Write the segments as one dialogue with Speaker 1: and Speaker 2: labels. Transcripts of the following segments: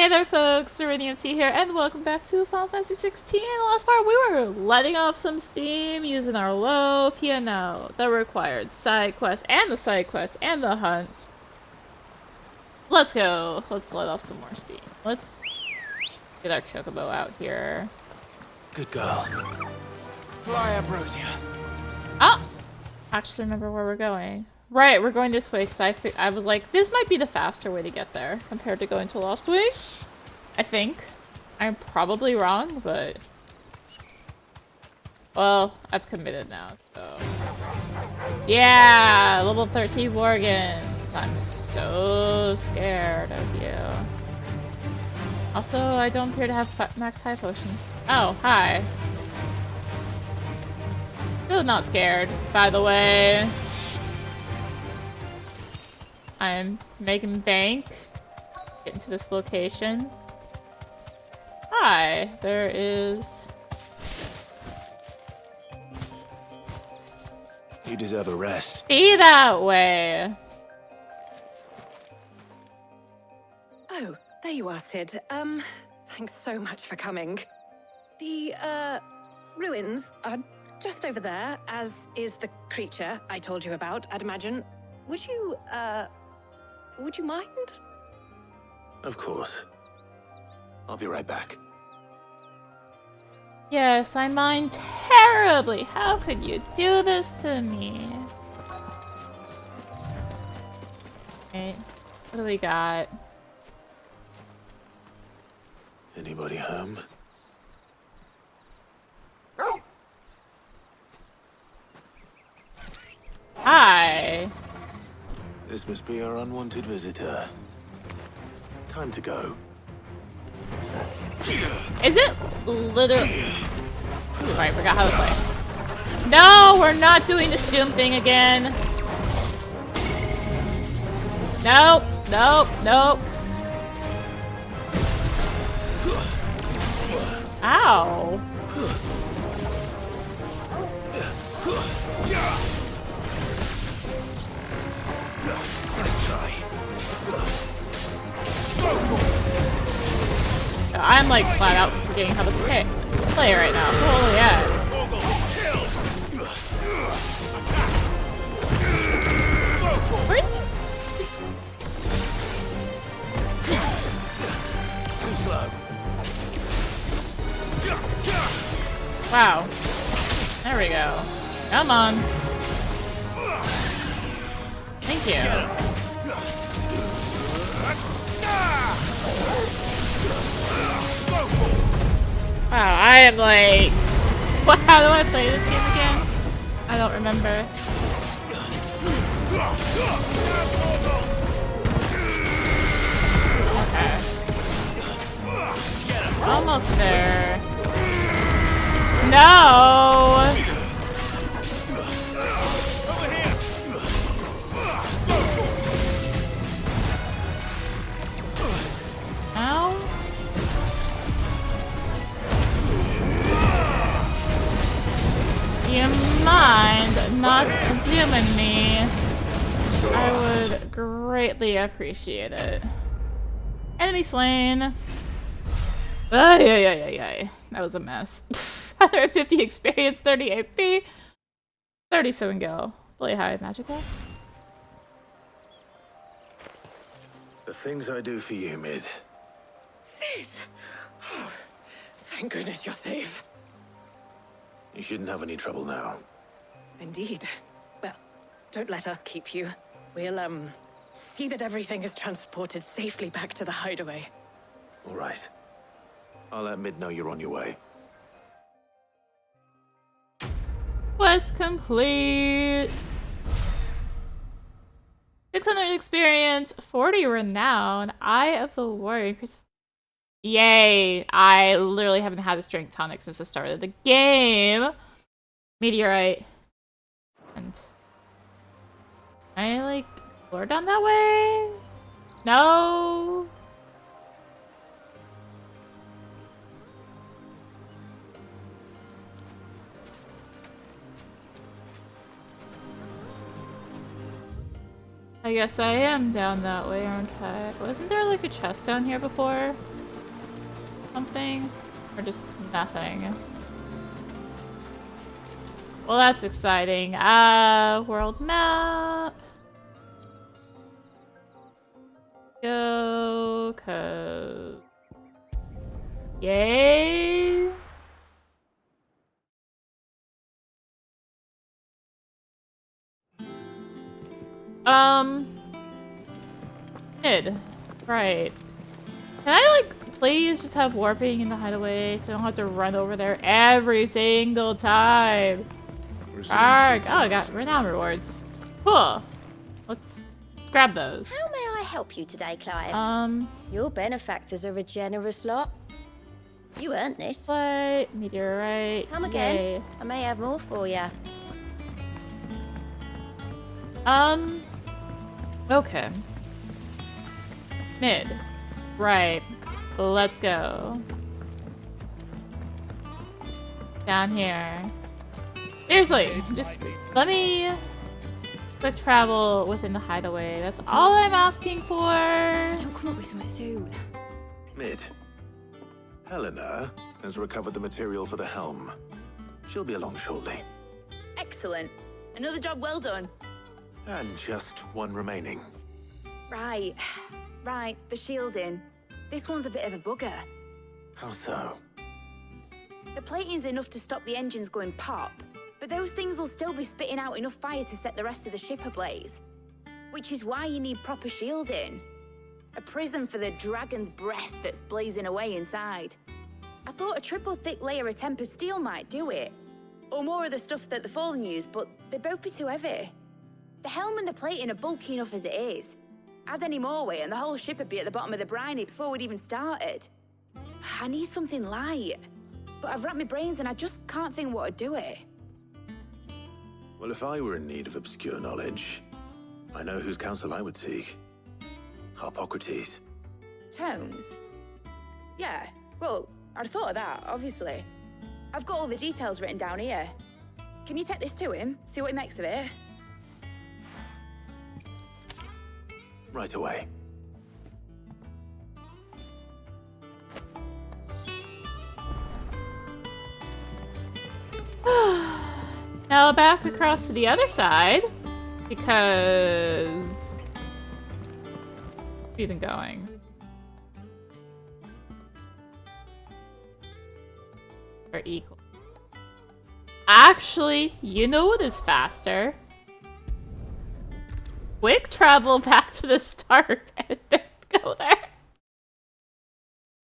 Speaker 1: Hey there folks, rinimt here, and welcome back to Final Fantasy XVI. In the last part, we were letting off some steam using our loaf, you know, the required side quests, and the hunts. Let's go. Let's let off some more steam. Let's get our chocobo out here.
Speaker 2: Good girl. Fly, Ambrosia.
Speaker 1: Oh! Actually remember where we're going. Right, we're going this way because I was like, this might be the faster way to get there compared to going to Lost Way. I think. I'm probably wrong, but... Well, I've committed now, so... Yeah! Level 13 Worgans! I'm so scared of you. Also, I don't appear to have max high potions. Oh, hi. Still not scared, by the way. I'm making bank. Getting to this location. Hi, there is...
Speaker 2: You deserve a rest.
Speaker 1: Be that way!
Speaker 3: Oh, there you are, Sid. Thanks so much for coming. The, ruins are just over there, as is the creature I told you about, I'd imagine. Would you mind?
Speaker 2: Of course. I'll be right back.
Speaker 1: Yes, I mind terribly. How could you do this to me? Right, what do we got?
Speaker 2: Anybody home?
Speaker 1: Hi.
Speaker 2: This must be our unwanted visitor. Time to go.
Speaker 1: Is it literally... Right, forgot how to play. No, we're not doing this Doom thing again. Nope, nope, nope. Ow.
Speaker 2: Nice try.
Speaker 1: I'm like flat out forgetting how to play right now. Holy yeah.
Speaker 2: Too slow.
Speaker 1: Wow. There we go. Come on. Thank you. Wow, I am like... What? How do I play this game again? I don't remember. Okay. Almost there. No! Ow. You mind not dooming me? I would greatly appreciate it. Enemy slain. Ay. That was a mess. 150 experience, 30 AP, 37 gil. Play high, magical.
Speaker 2: The things I do for you, Mid.
Speaker 3: Sid! Oh, thank goodness you're safe.
Speaker 2: You shouldn't have any trouble now.
Speaker 3: Indeed. Well, don't let us keep you. We'll, see that everything is transported safely back to the hideaway.
Speaker 2: All right. I'll let Mid know you're on your way.
Speaker 1: Quest complete. 600 experience, 40 renown, Eye of the Warrior. Yay! I literally haven't had a strength tonic since the start of the game. Meteorite. And I like explore down that way? No. I guess I am down that way, aren't I? Wasn't there like a chest down here before? something? Or just nothing? Well, that's exciting. World map. Go, cause... Yay! Mid. Right. Can I, like, please just have warping in the hideaway so I don't have to run over there every single time? Arg! Oh, I got renown rewards. Cool. Let's grab those.
Speaker 4: How may I help you today, Clive? Your benefactors are a generous lot. You earned this.
Speaker 1: Plate, meteorite.
Speaker 4: Come again.
Speaker 1: Yay.
Speaker 4: I may have more for you.
Speaker 1: Okay. Mid. Right. Let's go. Down here. Seriously, just let me quick travel within the hideaway. That's all I'm asking for.
Speaker 3: Don't come up with something soon.
Speaker 2: Mid. Helena has recovered the material for the helm. She'll be along shortly.
Speaker 5: Excellent. Another job well done.
Speaker 2: And just one remaining.
Speaker 5: Right. Right, the shielding. This one's a bit of a bugger.
Speaker 2: How so?
Speaker 5: The plating's enough to stop the engines going pop, but those things will still be spitting out enough fire to set the rest of the ship ablaze. Which is why you need proper shielding. A prism for the dragon's breath that's blazing away inside. I thought a triple thick layer of tempered steel might do it. Or more of the stuff that the Fallen use, but they'd both be too heavy. The helm and the plating are bulky enough as it is. Add any more weight and the whole ship would be at the bottom of the briny before we'd even started. I need something light. But I've wrapped my brains and I just can't think what would do it.
Speaker 2: Well, if I were in need of obscure knowledge, I know whose counsel I would seek. Hippocrates.
Speaker 5: Tomes? Yeah, well, I'd thought of that, obviously. I've got all the details written down here. Can you take this to him, see what he makes of it?
Speaker 2: Right away.
Speaker 1: Now back across to the other side, because we've been going. Are equal. Actually, you know what is faster? Quick travel back to the start and then go there.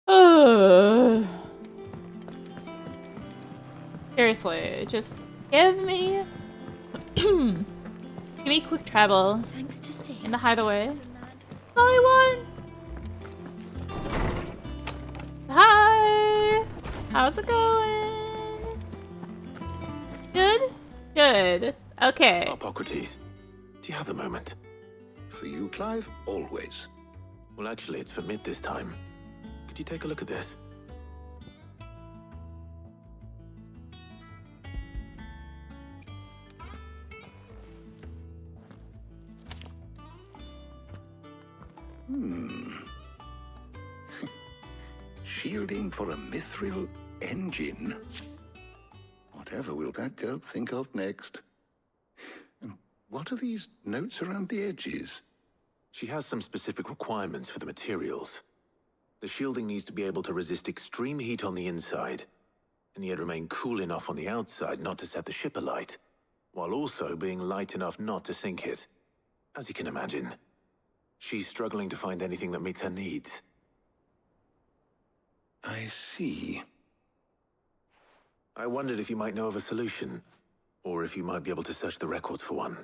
Speaker 1: Oh. Seriously, just give me quick travel.
Speaker 4: Thanks to see.
Speaker 1: In the hideaway. Only one. Hi. How's it going? Good? Good. Okay.
Speaker 2: Hippocrates, do you have a moment?
Speaker 6: For you, Clive, always.
Speaker 2: Well, actually, it's for Mid this time. Could you take a look at this?
Speaker 6: Shielding for a mithril engine. Whatever will that girl think of next? And what are these notes around the edges?
Speaker 2: She has some specific requirements for the materials. The shielding needs to be able to resist extreme heat on the inside, and yet remain cool enough on the outside not to set the ship alight, while also being light enough not to sink it. As you can imagine, she's struggling to find anything that meets her needs.
Speaker 6: I see.
Speaker 2: I wondered if you might know of a solution, or if you might be able to search the records for one.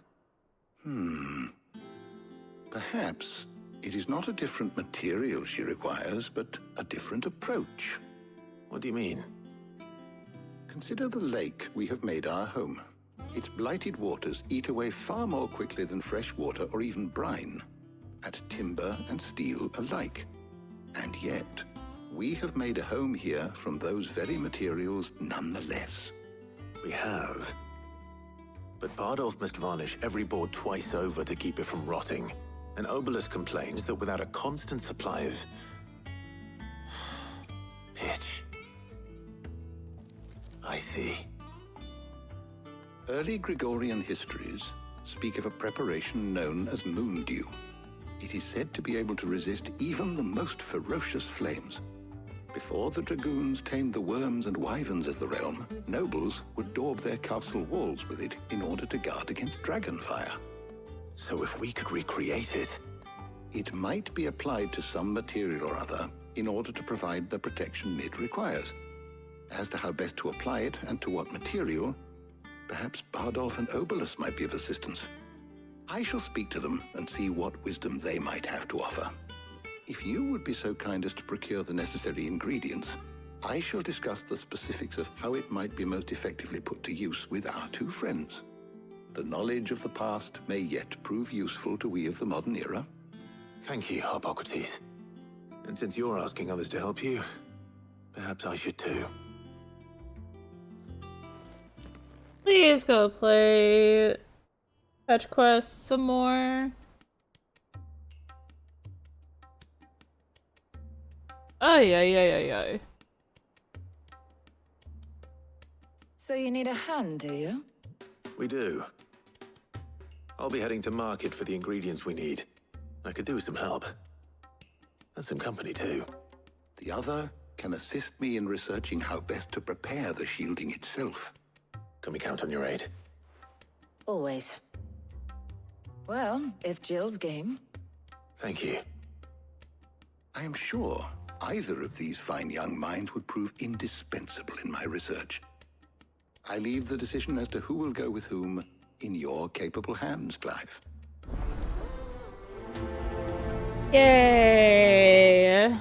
Speaker 6: Perhaps it is not a different material she requires, but a different approach.
Speaker 2: What do you mean?
Speaker 6: Consider the lake we have made our home. Its blighted waters eat away far more quickly than fresh water or even brine, at timber and steel alike. And yet, we have made a home here from those very materials nonetheless.
Speaker 2: We have. But Bardolph must varnish every board twice over to keep it from rotting. And Obelus complains that without a constant supply of pitch, see.
Speaker 6: Early Gregorian histories speak of a preparation known as moon dew. It is said to be able to resist even the most ferocious flames. Before the dragoons tamed the worms and wyverns of the realm, nobles would daub their castle walls with it in order to guard against dragon fire.
Speaker 2: So if we could recreate it...
Speaker 6: It might be applied to some material or other in order to provide the protection it requires. As to how best to apply it and to what material, perhaps Bardolph and Obolus might be of assistance. I shall speak to them and see what wisdom they might have to offer. If you would be so kind as to procure the necessary ingredients, I shall discuss the specifics of how it might be most effectively put to use with our two friends. The knowledge of the past may yet prove useful to we of the modern era.
Speaker 2: Thank you, Hippocrates. And since you're asking others to help you, perhaps I should too.
Speaker 1: Please go play Fetch Quest some more. Ay.
Speaker 7: So you need a hand, do you?
Speaker 2: We do. I'll be heading to market for the ingredients we need. I could do with some help. And some company too.
Speaker 6: The other can assist me in researching how best to prepare the shielding itself.
Speaker 2: Can we count on your aid?
Speaker 4: Always.
Speaker 7: Well, if Jill's game.
Speaker 2: Thank you.
Speaker 6: I am sure either of these fine young minds would prove indispensable in my research. I leave the decision as to who will go with whom in your capable hands, Clive.
Speaker 1: Yay!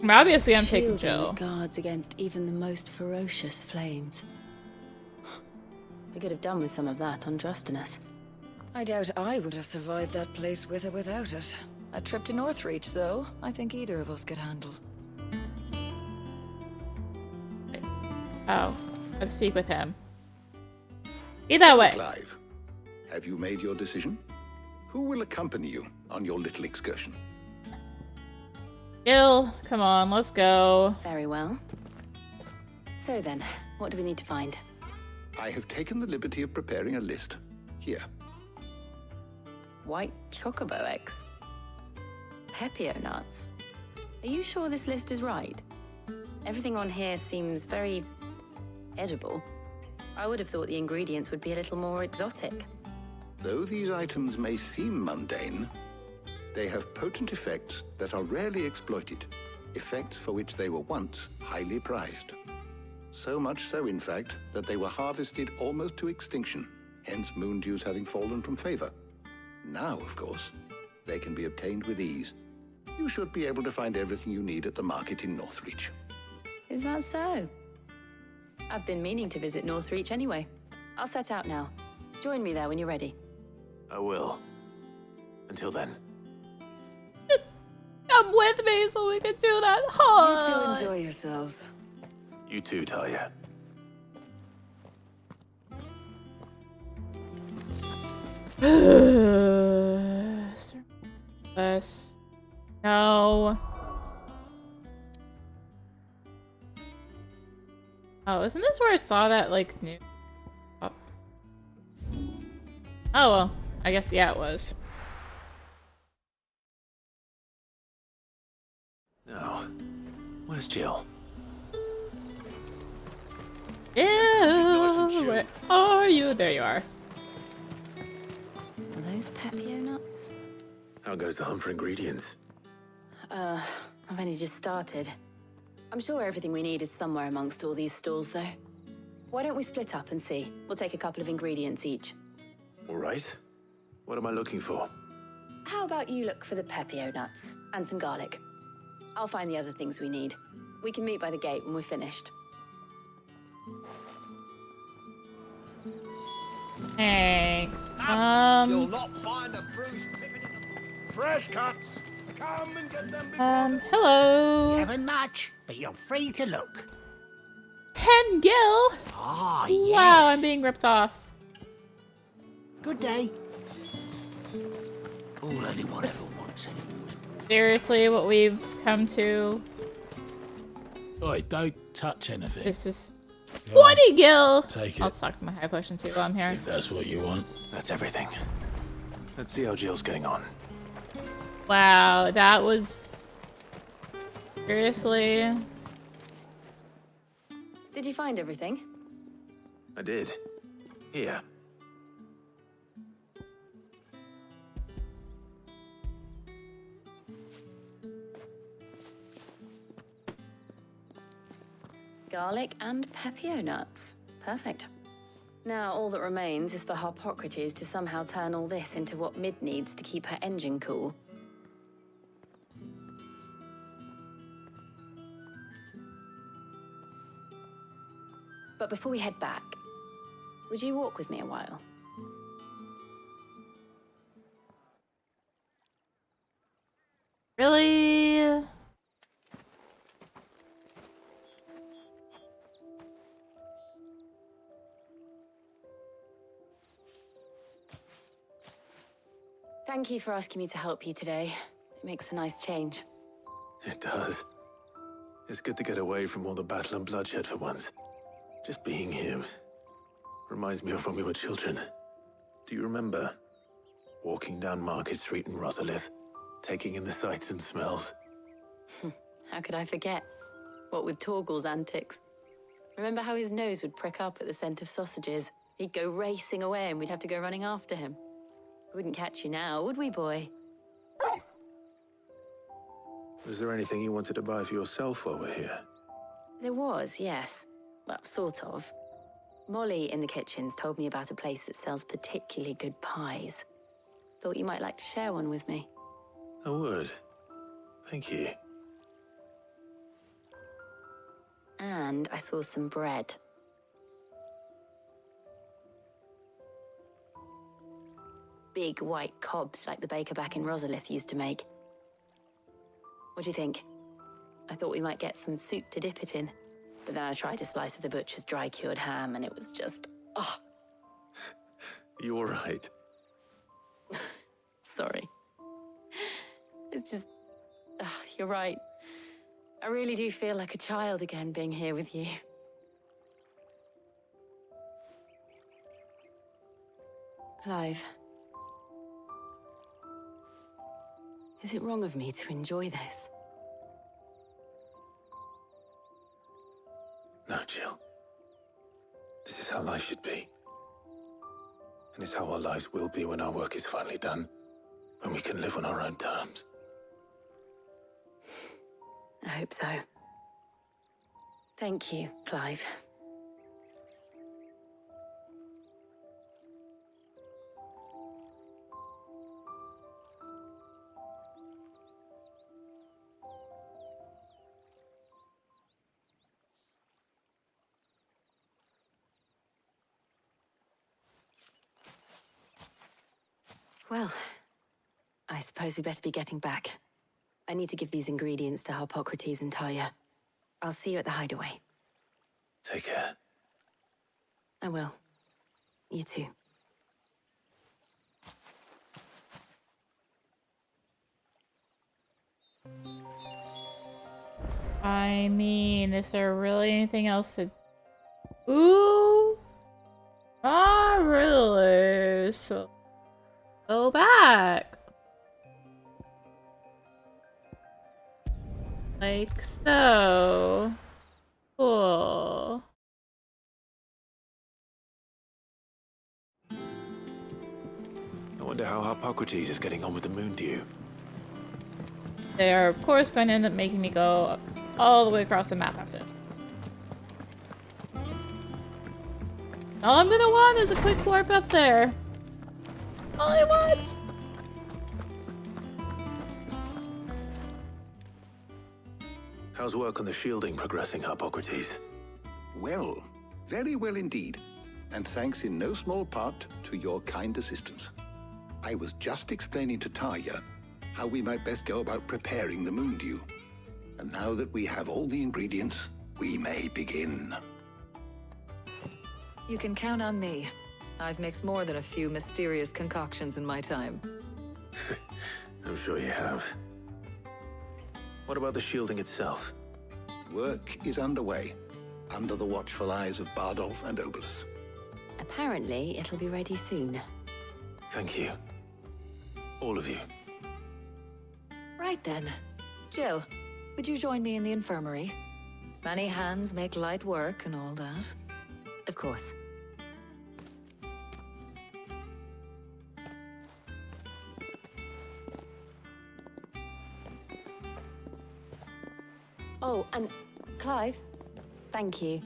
Speaker 1: Obviously, I'm taking
Speaker 8: Shielding
Speaker 1: Jill.
Speaker 8: that guards against even the most ferocious flames. We could have done with some of that on Drustinus.
Speaker 7: I doubt I would have survived that place with or without it. A trip to Northreach, though, I think either of us could handle.
Speaker 1: Oh, let's speak with him. Be that way.
Speaker 6: Clive, have you made your decision? Who will accompany you on your little excursion?
Speaker 1: Jill, come on, let's go.
Speaker 8: Very well. So then, what do we need to find?
Speaker 6: I have taken the liberty of preparing a list. Here.
Speaker 8: White chocobo eggs. Pepio nuts. Are you sure this list is right? Everything on here seems very edible. I would have thought the ingredients would be a little more exotic.
Speaker 6: Though these items may seem mundane, they have potent effects that are rarely exploited, effects for which they were once highly prized. So much so, in fact, that they were harvested almost to extinction, hence moon dews having fallen from favor. Now, of course, they can be obtained with ease. You should be able to find everything you need at the market in Northreach.
Speaker 8: Is that so? I've been meaning to visit Northreach anyway. I'll set out now. Join me there when you're ready.
Speaker 2: I will. Until then.
Speaker 1: Come with me so we can do that.
Speaker 7: You two enjoy yourselves.
Speaker 2: You too, Talia.
Speaker 1: Less. No. Oh, isn't this where I saw that, like, new... Oh, well. I guess, yeah, it was.
Speaker 2: Now, where's Jill?
Speaker 1: Ew, where are you? There you are.
Speaker 8: Are those Pepio nuts?
Speaker 2: How goes the hunt for ingredients?
Speaker 8: I've only just started. I'm sure everything we need is somewhere amongst all these stalls, though. Why don't we split up and see? We'll take a couple of ingredients each.
Speaker 2: All right. What am I looking for?
Speaker 8: How about you look for the Pepio nuts and some garlic? I'll find the other things we need. We can meet by the gate when we're finished.
Speaker 1: Thanks.
Speaker 9: You'll not find a bruised pippin in the fresh cuts. Come and get them before
Speaker 1: Hello.
Speaker 10: Haven't much, but you're free to look.
Speaker 1: 10 gil?
Speaker 10: Ah, yes.
Speaker 1: Wow, I'm being ripped off.
Speaker 10: Good day. All anyone ever wants anymore is
Speaker 1: Seriously, what we've come to.
Speaker 11: Oi, don't touch anything.
Speaker 1: This is
Speaker 11: Go on.
Speaker 1: 20 gil.
Speaker 11: Take it.
Speaker 1: I'll talk to my high potion too while I'm here.
Speaker 11: If that's what you want.
Speaker 2: That's everything. Let's see how Jill's getting on.
Speaker 1: Wow, that was seriously.
Speaker 8: Did you find everything?
Speaker 2: I did. Here.
Speaker 8: Garlic and pepio nuts. Perfect. Now all that remains is for Harpocrates to somehow turn all this into what Mid needs to keep her engine cool. But before we head back, would you walk with me a while?
Speaker 1: Really?
Speaker 8: Thank you for asking me to help you today. It makes a nice change.
Speaker 2: It does. It's good to get away from all the battle and bloodshed for once. Just being here reminds me of when we were children. Do you remember? Walking down Market Street in Rosalith, taking in the sights and smells.
Speaker 8: How could I forget? What with Torgal's antics. Remember how his nose would prick up at the scent of sausages? He'd go racing away and we'd have to go running after him. We wouldn't catch you now, would we, boy?
Speaker 2: Was there anything you wanted to buy for yourself while we're here?
Speaker 8: There was, yes. Well, sort of. Molly in the kitchens told me about a place that sells particularly good pies. Thought you might like to share one with me.
Speaker 2: I would. Thank you.
Speaker 8: And I saw some bread. Big white cobs like the baker back in Rosalith used to make. What do you think? I thought we might get some soup to dip it in. But then I tried a slice of the butcher's dry-cured ham and it was just... oh.
Speaker 2: You all right?
Speaker 8: Sorry. It's just... you're right. I really do feel like a child again being here with you. Clive. Is it wrong of me to enjoy this?
Speaker 2: No, Jill. This is how life should be. And it's how our lives will be when our work is finally done. When we can live on our own terms.
Speaker 8: I hope so. Thank you, Clive. Well, I suppose we better be getting back. I need to give these ingredients to Harpocrates and Talia. I'll see you at the hideaway.
Speaker 2: Take care.
Speaker 8: I will. You too.
Speaker 1: I mean, is there really anything else to... Ooh! Not really, so... Go back! Like so. Cool.
Speaker 2: I wonder how Harpocrates is getting on with the moon dew.
Speaker 1: They are, of course, going to end up making me go all the way across the map after. All I'm gonna want is a quick warp up there. All I want!
Speaker 2: How's work on the shielding progressing, Harpocrates?
Speaker 6: Well, very well indeed. And thanks in no small part to your kind assistance. I was just explaining to Talia how we might best go about preparing the moon dew. And now that we have all the ingredients, we may begin.
Speaker 7: You can count on me. I've mixed more than a few mysterious concoctions in my time.
Speaker 2: I'm sure you have. What about the shielding itself?
Speaker 6: Work is underway, under the watchful eyes of Bardolph and Obolus.
Speaker 8: Apparently, it'll be ready soon.
Speaker 2: Thank you. All of you.
Speaker 7: Right then. Jill, would you join me in the infirmary? Many hands make light work and all that.
Speaker 8: Of course. Oh, and Clive, thank you.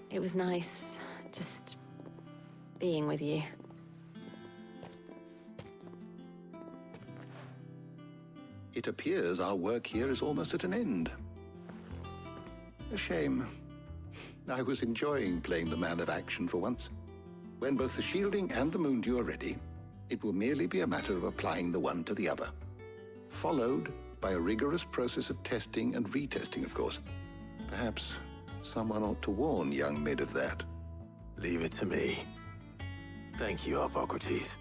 Speaker 8: It was nice just being with you.
Speaker 6: It appears our work here is almost at an end. A shame. I was enjoying playing the man of action for once. When both the shielding and the moondew are ready, it will merely be a matter of applying the one to the other. Followed by a rigorous process of testing and retesting, of course. Perhaps someone ought to warn young Mid of that.
Speaker 2: Leave it to me. Thank you, Hippocrates.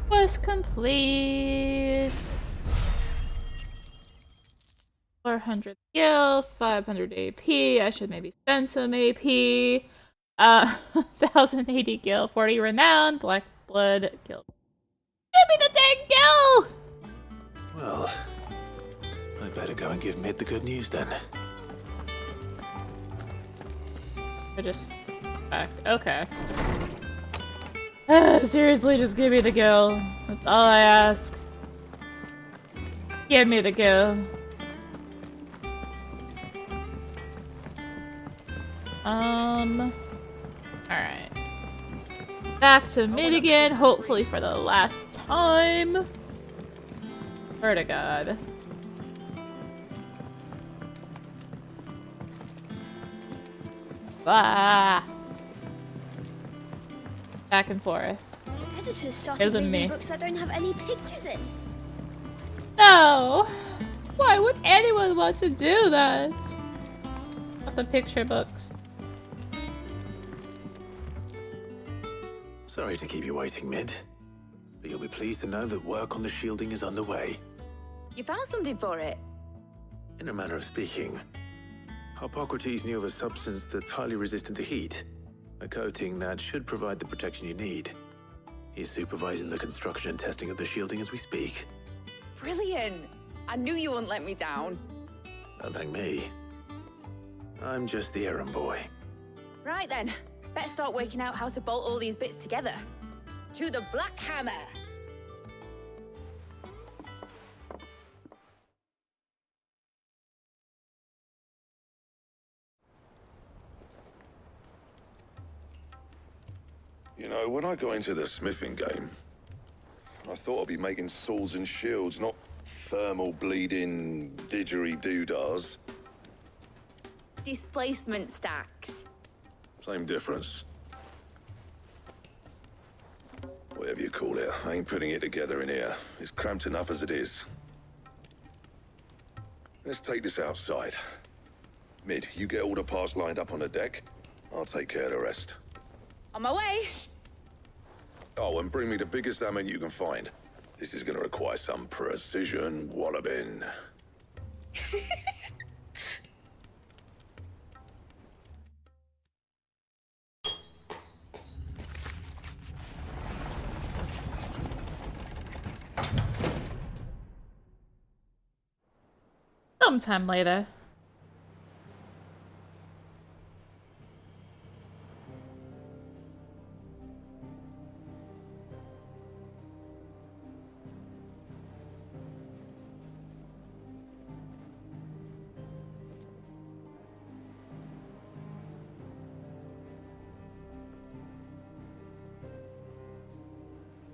Speaker 1: Quest complete. 400 gil, 500 AP. I should maybe spend some AP. 1080 gil, 40 renown, black blood gil. Give me the dang gil!
Speaker 2: Well, I better go and give Mid the good news then.
Speaker 1: I just fact. Okay. Seriously, just give me the gil. That's all I ask. Give me the gil. Alright. Back to Mid again, hopefully for the last time. Swear to God. Ah. Back and forth.
Speaker 4: Editors
Speaker 1: Better
Speaker 4: started
Speaker 1: than
Speaker 4: reading
Speaker 1: me.
Speaker 4: books that don't have any pictures in.
Speaker 1: No! Why would anyone want to do that? Not the picture books.
Speaker 2: Sorry to keep you waiting, Mid. But you'll be pleased to know that work on the shielding is underway.
Speaker 5: You found something for it?
Speaker 2: In a manner of speaking, Hippocrates knew of a substance that's highly resistant to heat. A coating that should provide the protection you need. He's supervising the construction and testing of the shielding as we speak.
Speaker 5: Brilliant! I knew you wouldn't let me down.
Speaker 2: Don't thank me. I'm just the errand boy.
Speaker 5: Right then, better start working out how to bolt all these bits together. To the Black Hammer!
Speaker 9: You know, when I got into the smithing game, I thought I'd be making swords and shields, not thermal bleeding didgeridoo-dahs.
Speaker 5: Displacement stacks.
Speaker 9: Same difference. Whatever you call it, I ain't putting it together in here. It's cramped enough as it is. Let's take this outside. Mid, you get all the parts lined up on the deck. I'll take care of the rest.
Speaker 5: On my way!
Speaker 9: Oh, and bring me the biggest hammer you can find. This is gonna require some precision walloping.
Speaker 1: Sometime later.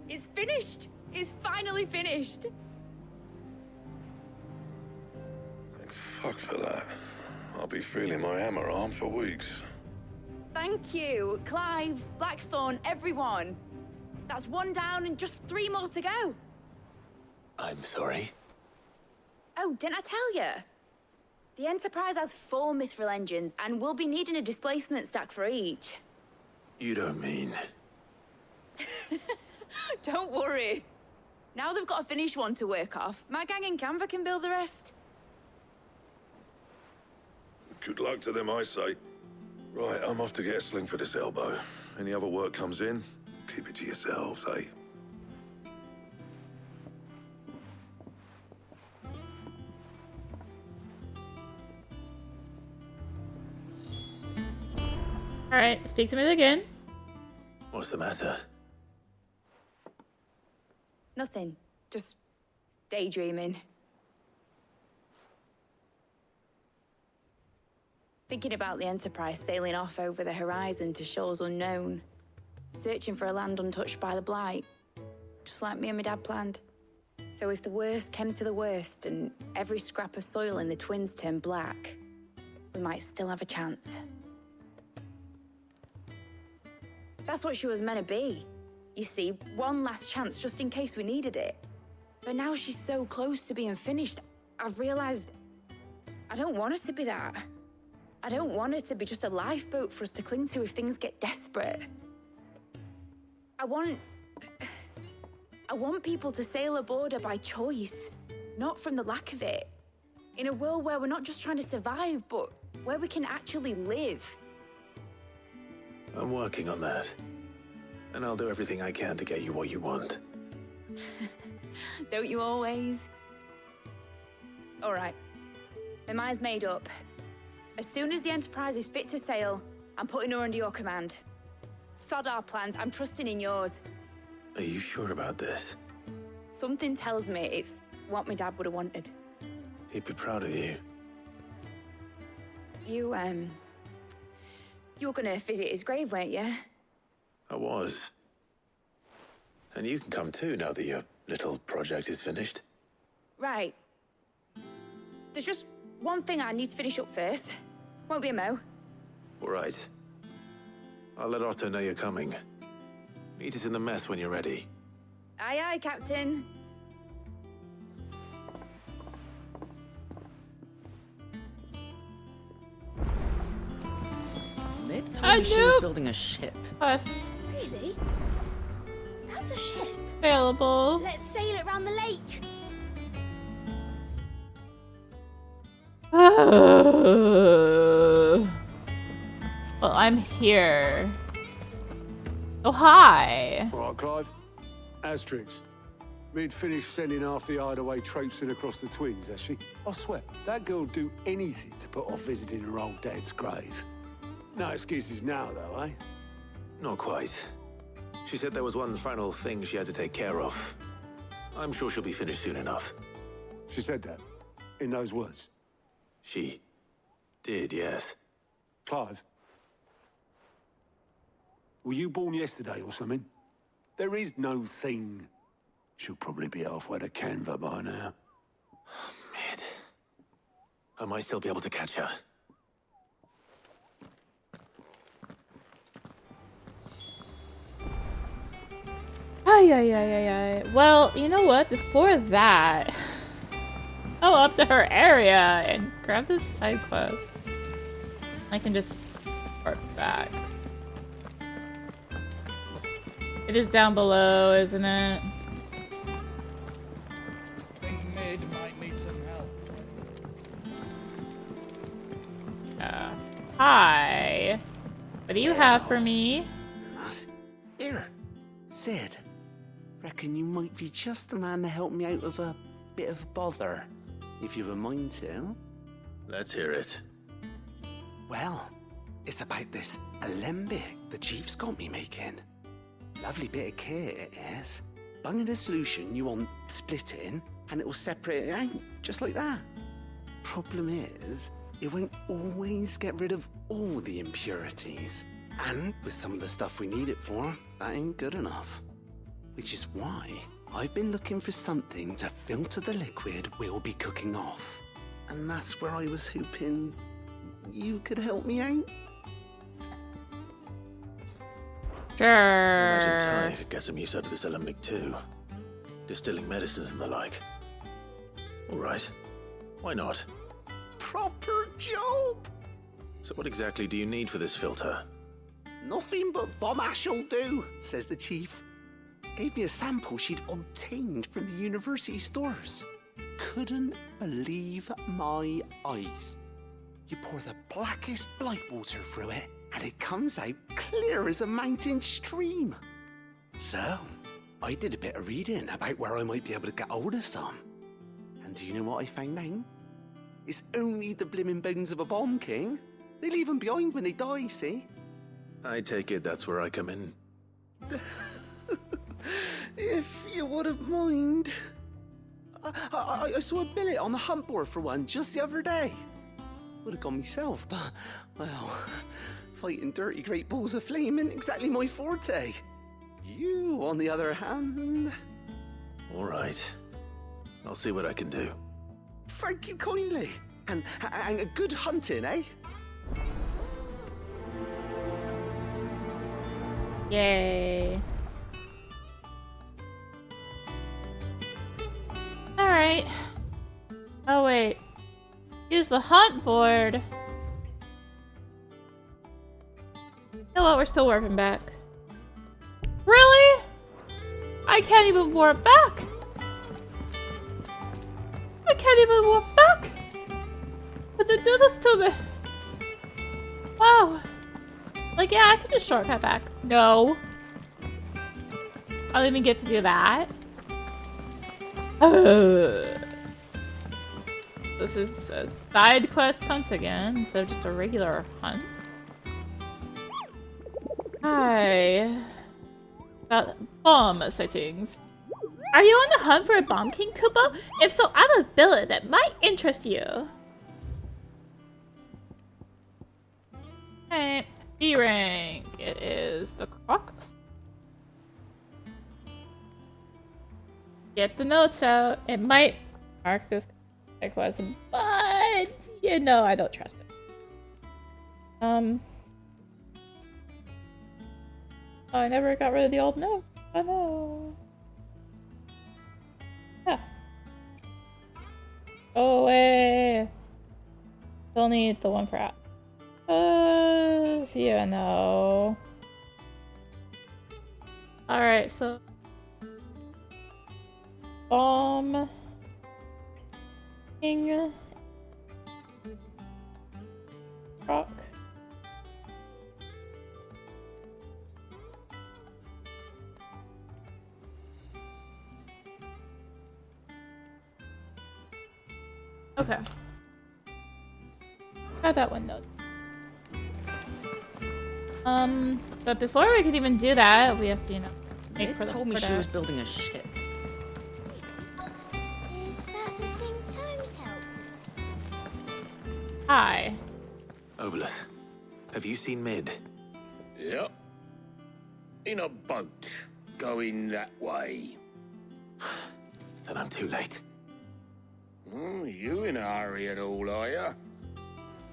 Speaker 5: It's finished! It's finally finished!
Speaker 9: Thank fuck for that. I'll be feeling my hammer arm for weeks.
Speaker 5: Thank you, Clive, Blackthorn, everyone. That's one down and just 3 more to go.
Speaker 2: I'm sorry.
Speaker 5: Oh, didn't I tell you? The Enterprise has 4 mithril engines and we'll be needing a displacement stack for each.
Speaker 2: You don't mean...
Speaker 5: Don't worry. Now they've got a finished one to work off, my gang in Canva can build the rest.
Speaker 9: Good luck to them, I say. Right, I'm off to get a sling for this elbow. Any other work comes in, keep it to yourselves, eh?
Speaker 1: Alright, speak to me again.
Speaker 2: What's the matter?
Speaker 5: Nothing. Just daydreaming. Thinking about the Enterprise sailing off over the horizon to shores unknown. Searching for a land untouched by the Blight. Just like me and my dad planned. So if the worst came to the worst and every scrap of soil in the Twins turned black, we might still have a chance. That's what she was meant to be. You see, one last chance just in case we needed it. But now she's so close to being finished, I've realized I don't want it to be that. I don't want it to be just a lifeboat for us to cling to if things get desperate. I want people to sail aboard her by choice, not from the lack of it. In a world where we're not just trying to survive, but where we can actually live.
Speaker 2: I'm working on that. And I'll do everything I can to get you what you want.
Speaker 5: Don't you always? All right. My mind's made up. As soon as the Enterprise is fit to sail, I'm putting her under your command. Sod our plans, I'm trusting in yours.
Speaker 2: Are you sure about this?
Speaker 5: Something tells me it's what my dad would have wanted.
Speaker 2: He'd be proud of you.
Speaker 5: You were gonna visit his grave, weren't you?
Speaker 2: I was. And you can come too now that your little project is finished.
Speaker 5: Right. There's just one thing I need to finish up first. Won't be a mo.
Speaker 2: All right. I'll let Otto know you're coming. Meet us in the mess when you're ready.
Speaker 5: Aye, aye, Captain.
Speaker 12: Mid told me she was building a ship.
Speaker 1: Quest
Speaker 4: Really? That's a ship.
Speaker 1: available.
Speaker 4: Let's sail it around the lake.
Speaker 1: Well, I'm here. Oh, hi.
Speaker 13: All right, Clive. Asterix. We'd finished sending half the hideaway traipsing across the Twins, has she? I swear, that girl'd do anything to put off visiting her old dad's grave. No excuses now, though, eh?
Speaker 2: Not quite. She said there was one final thing she had to take care of. I'm sure she'll be finished soon enough.
Speaker 13: She said that? In those words?
Speaker 2: She did, yes.
Speaker 13: Clive? Were you born yesterday or something? There is no thing. She'll probably be halfway to Canva by now.
Speaker 2: Mid. I might still be able to catch her.
Speaker 1: Ay, ay, ay, ay, ay. Well, you know what? Before that, go up to her area and grab this side quest. I can just work back. It is down below, isn't it?
Speaker 11: I think Mid might need some help.
Speaker 1: Hi. What do you have for me?
Speaker 10: Here, Sid. Reckon you might be just the man to help me out of a bit of bother, if you've a mind to.
Speaker 2: Let's hear it.
Speaker 10: Well, it's about this alembic the Chief's got me making. Lovely bit of kit it is. Bung in a solution you want splitting, and it will separate it out, just like that. Problem is, it won't always get rid of all the impurities. And with some of the stuff we need it for, that ain't good enough. Which is why I've been looking for something to filter the liquid we'll be cooking off. And that's where I was hoping you could help me out.
Speaker 1: Sure.
Speaker 2: Imagine Ty could get some use out of this alembic too. Distilling medicines and the like. All right. Why not?
Speaker 10: Proper job!
Speaker 2: So what exactly do you need for this filter?
Speaker 10: Nothing but bomb ash'll do, says the Chief. Gave me a sample she'd obtained from the university stores. Couldn't believe my eyes. You pour the blackest blight water through it, and it comes out clear as a mountain stream. So, I did a bit of reading about where I might be able to get hold of some. And do you know what I found out? It's only the blimmin' bones of a bomb king. They leave them behind when they die, see?
Speaker 2: I take it that's where I come in.
Speaker 10: If you wouldn't mind. I saw a billet on the hunt board for one just the other day. Would have gone myself, but, well, fighting dirty great balls of flame ain't exactly my forte. You, on the other hand...
Speaker 2: All right. I'll see what I can do.
Speaker 10: Thank you kindly. And a good hunting, eh?
Speaker 1: Yay. Alright. Oh, wait. Use the hunt board. You know what? We're still warping back. Really? I can't even warp back. I can't even warp back. But they do this to me. Wow. Like, yeah, I could just shortcut back. No. I don't even get to do that. This is a side quest hunt again, instead of just a regular hunt. Hi. About bomb sightings. Are you on the hunt for a Bomb King, Kupo? If so, I have a billet that might interest you. Alright, B rank. It is the Crocus. Get the notes out. It might mark this quest, but you know I don't trust it. Oh, I never got rid of the old note. Oh no. Yeah. Go away. Still need the one for out. Yeah, no. Alright, so Bomb King Rock. Okay. Got that one note. But before we could even do that, we have to, you know, make
Speaker 12: It
Speaker 1: for the
Speaker 12: told me she
Speaker 1: that.
Speaker 12: was building a ship.
Speaker 4: Is that the thing Tomes helped?
Speaker 1: Hi.
Speaker 2: Obolus, have you seen Mid?
Speaker 14: Yep. In a boat, going that way.
Speaker 2: Then I'm too late.
Speaker 14: You in a hurry at all, are you?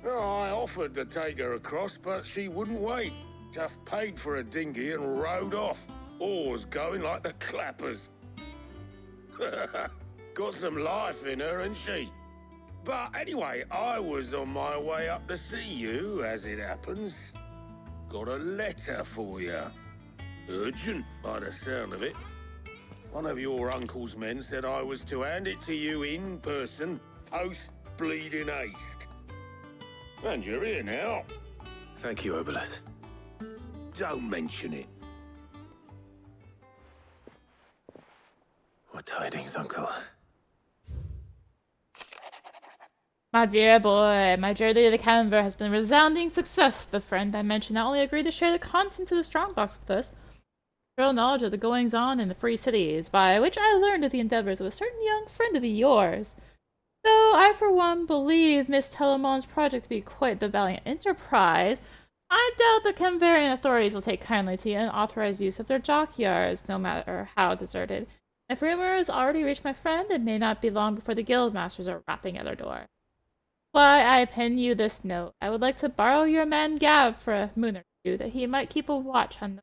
Speaker 14: Oh, I offered to take her across, but she wouldn't wait. Just paid for a dinghy and rowed off. Oars going like the clappers. Got some life in her, ain't she? But anyway, I was on my way up to see you, as it happens. Got a letter for you. Urgent, by the sound of it. One of your uncle's men said I was to hand it to you in person, post-bleeding haste. And you're here now.
Speaker 2: Thank you, Obolus.
Speaker 14: Don't mention it.
Speaker 2: What tidings, Uncle?
Speaker 1: My dear boy, my journey to the Canver has been a resounding success. The friend I mentioned not only agreed to share the contents of the strongbox with us, but real knowledge of the goings-on in the free cities, by which I learned of the endeavors of a certain young friend of yours. Though I, for one, believe Miss Telemon's project to be quite the valiant enterprise, I doubt the Canverian authorities will take kindly to the unauthorized use of their dockyards, no matter how deserted. If rumors already reached my friend, it may not be long before the guild masters are rapping at our door. Why, I pen you this note. I would like to borrow your man Gav for a moon or two, that he might keep a watch on the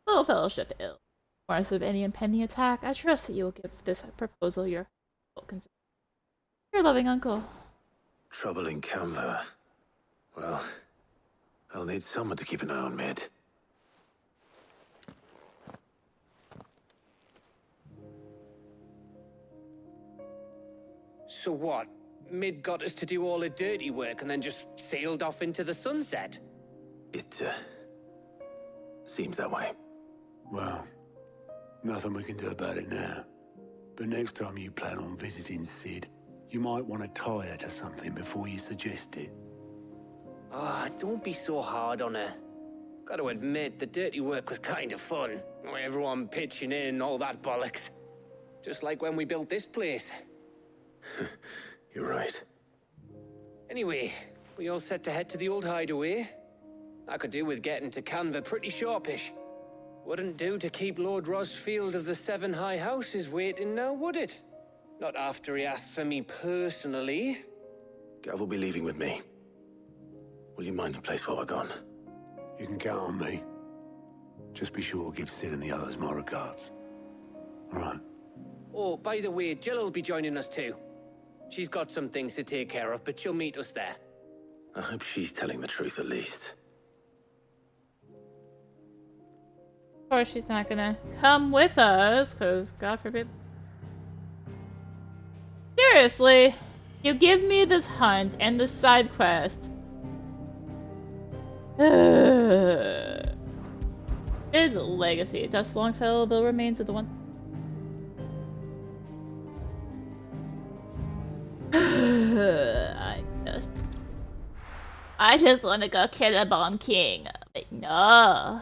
Speaker 1: little fellowship ill. Warned of any impending attack, I trust that you will give this proposal your full consideration. Your loving uncle.
Speaker 2: Trouble in Canva. Well, I'll need someone to keep an eye on Mid.
Speaker 14: So what?
Speaker 15: Mid got us to do all the dirty work and then just sailed off into the sunset.
Speaker 2: It, seems that way.
Speaker 13: Well, nothing we can do about it now. But next time you plan on visiting Sid, you might want to tie her to something before you suggest it.
Speaker 15: Ah, don't be so hard on her. Gotta admit, the dirty work was kind of fun. Everyone pitching in, all that bollocks. Just like when we built this place.
Speaker 2: You're right.
Speaker 15: Anyway, we all set to head to the old hideaway. I could do with getting to Canva pretty sharpish. Wouldn't do to keep Lord Rosfield of the Seven High Houses waiting now, would it? Not after he asked for me personally.
Speaker 2: Gav will be leaving with me. Will you mind the place while we're gone?
Speaker 13: You can count on me. Just be sure to give Sid and the others my regards. All right.
Speaker 15: Oh, by the way, Jill will be joining us too. She's got some things to take care of, but she'll meet us there.
Speaker 2: I hope she's telling the truth at least.
Speaker 1: Of course she's not gonna come with us, because God forbid. Seriously, you give me this hunt and this side quest. It's a legacy. Dust alongside Bill remains of the one. I just want to go kill a Bomb King, but no.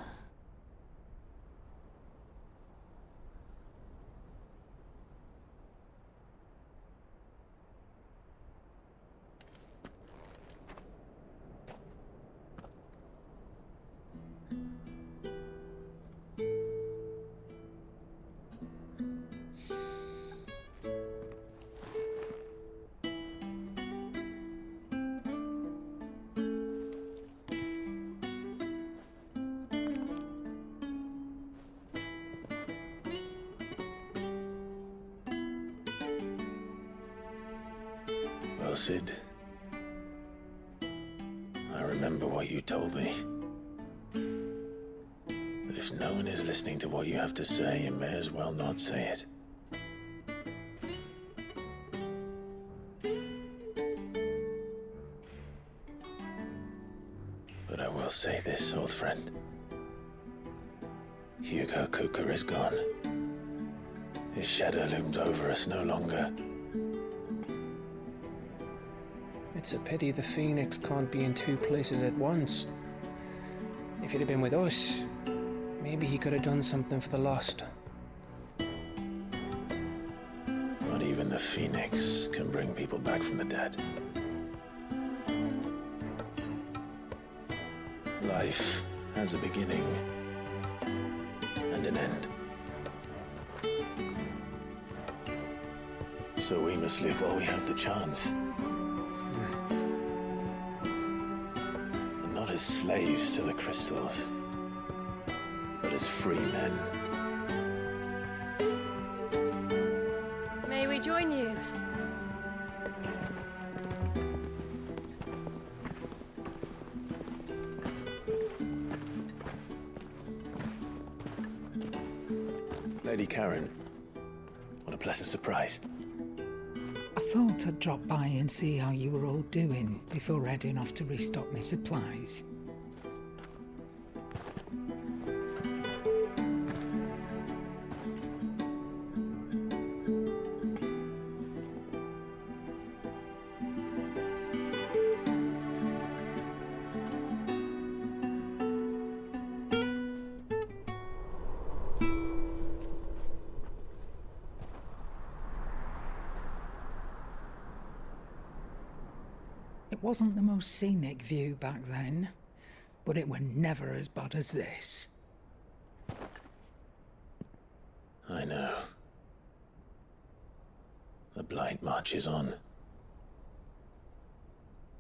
Speaker 2: Well, Sid, I remember what you told me. That if no one is listening to what you have to say, you may as well not say it. But I will say this, old friend. Hugo Kuka is gone. His shadow looms over us no longer.
Speaker 11: It's a pity the Phoenix can't be in two places at once. If he'd have been with us, maybe he could have done something for the lost.
Speaker 2: Not even the Phoenix can bring people back from the dead. Life has a beginning and an end. So we must live while we have the chance. And not as slaves to the crystals, but as free men.
Speaker 16: May we join you?
Speaker 2: Lady Karen, what a pleasant surprise.
Speaker 17: I thought I'd drop by and see how you were all doing before heading off to restock my supplies. It wasn't the most scenic view back then, but it were never as bad as this.
Speaker 2: I know. The blight marches on.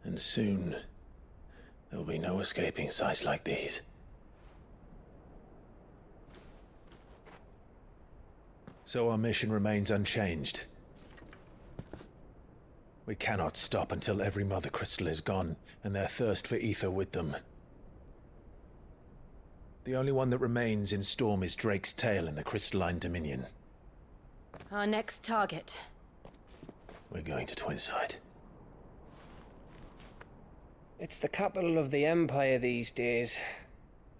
Speaker 2: And soon, there will be no escaping sights like these. So our mission remains unchanged. We cannot stop until every Mother Crystal is gone, and their thirst for ether with them. The only one that remains in Storm is Drake's Tail in the Crystalline Dominion.
Speaker 16: Our next target.
Speaker 2: We're going to Twinside.
Speaker 11: It's the capital of the Empire these days.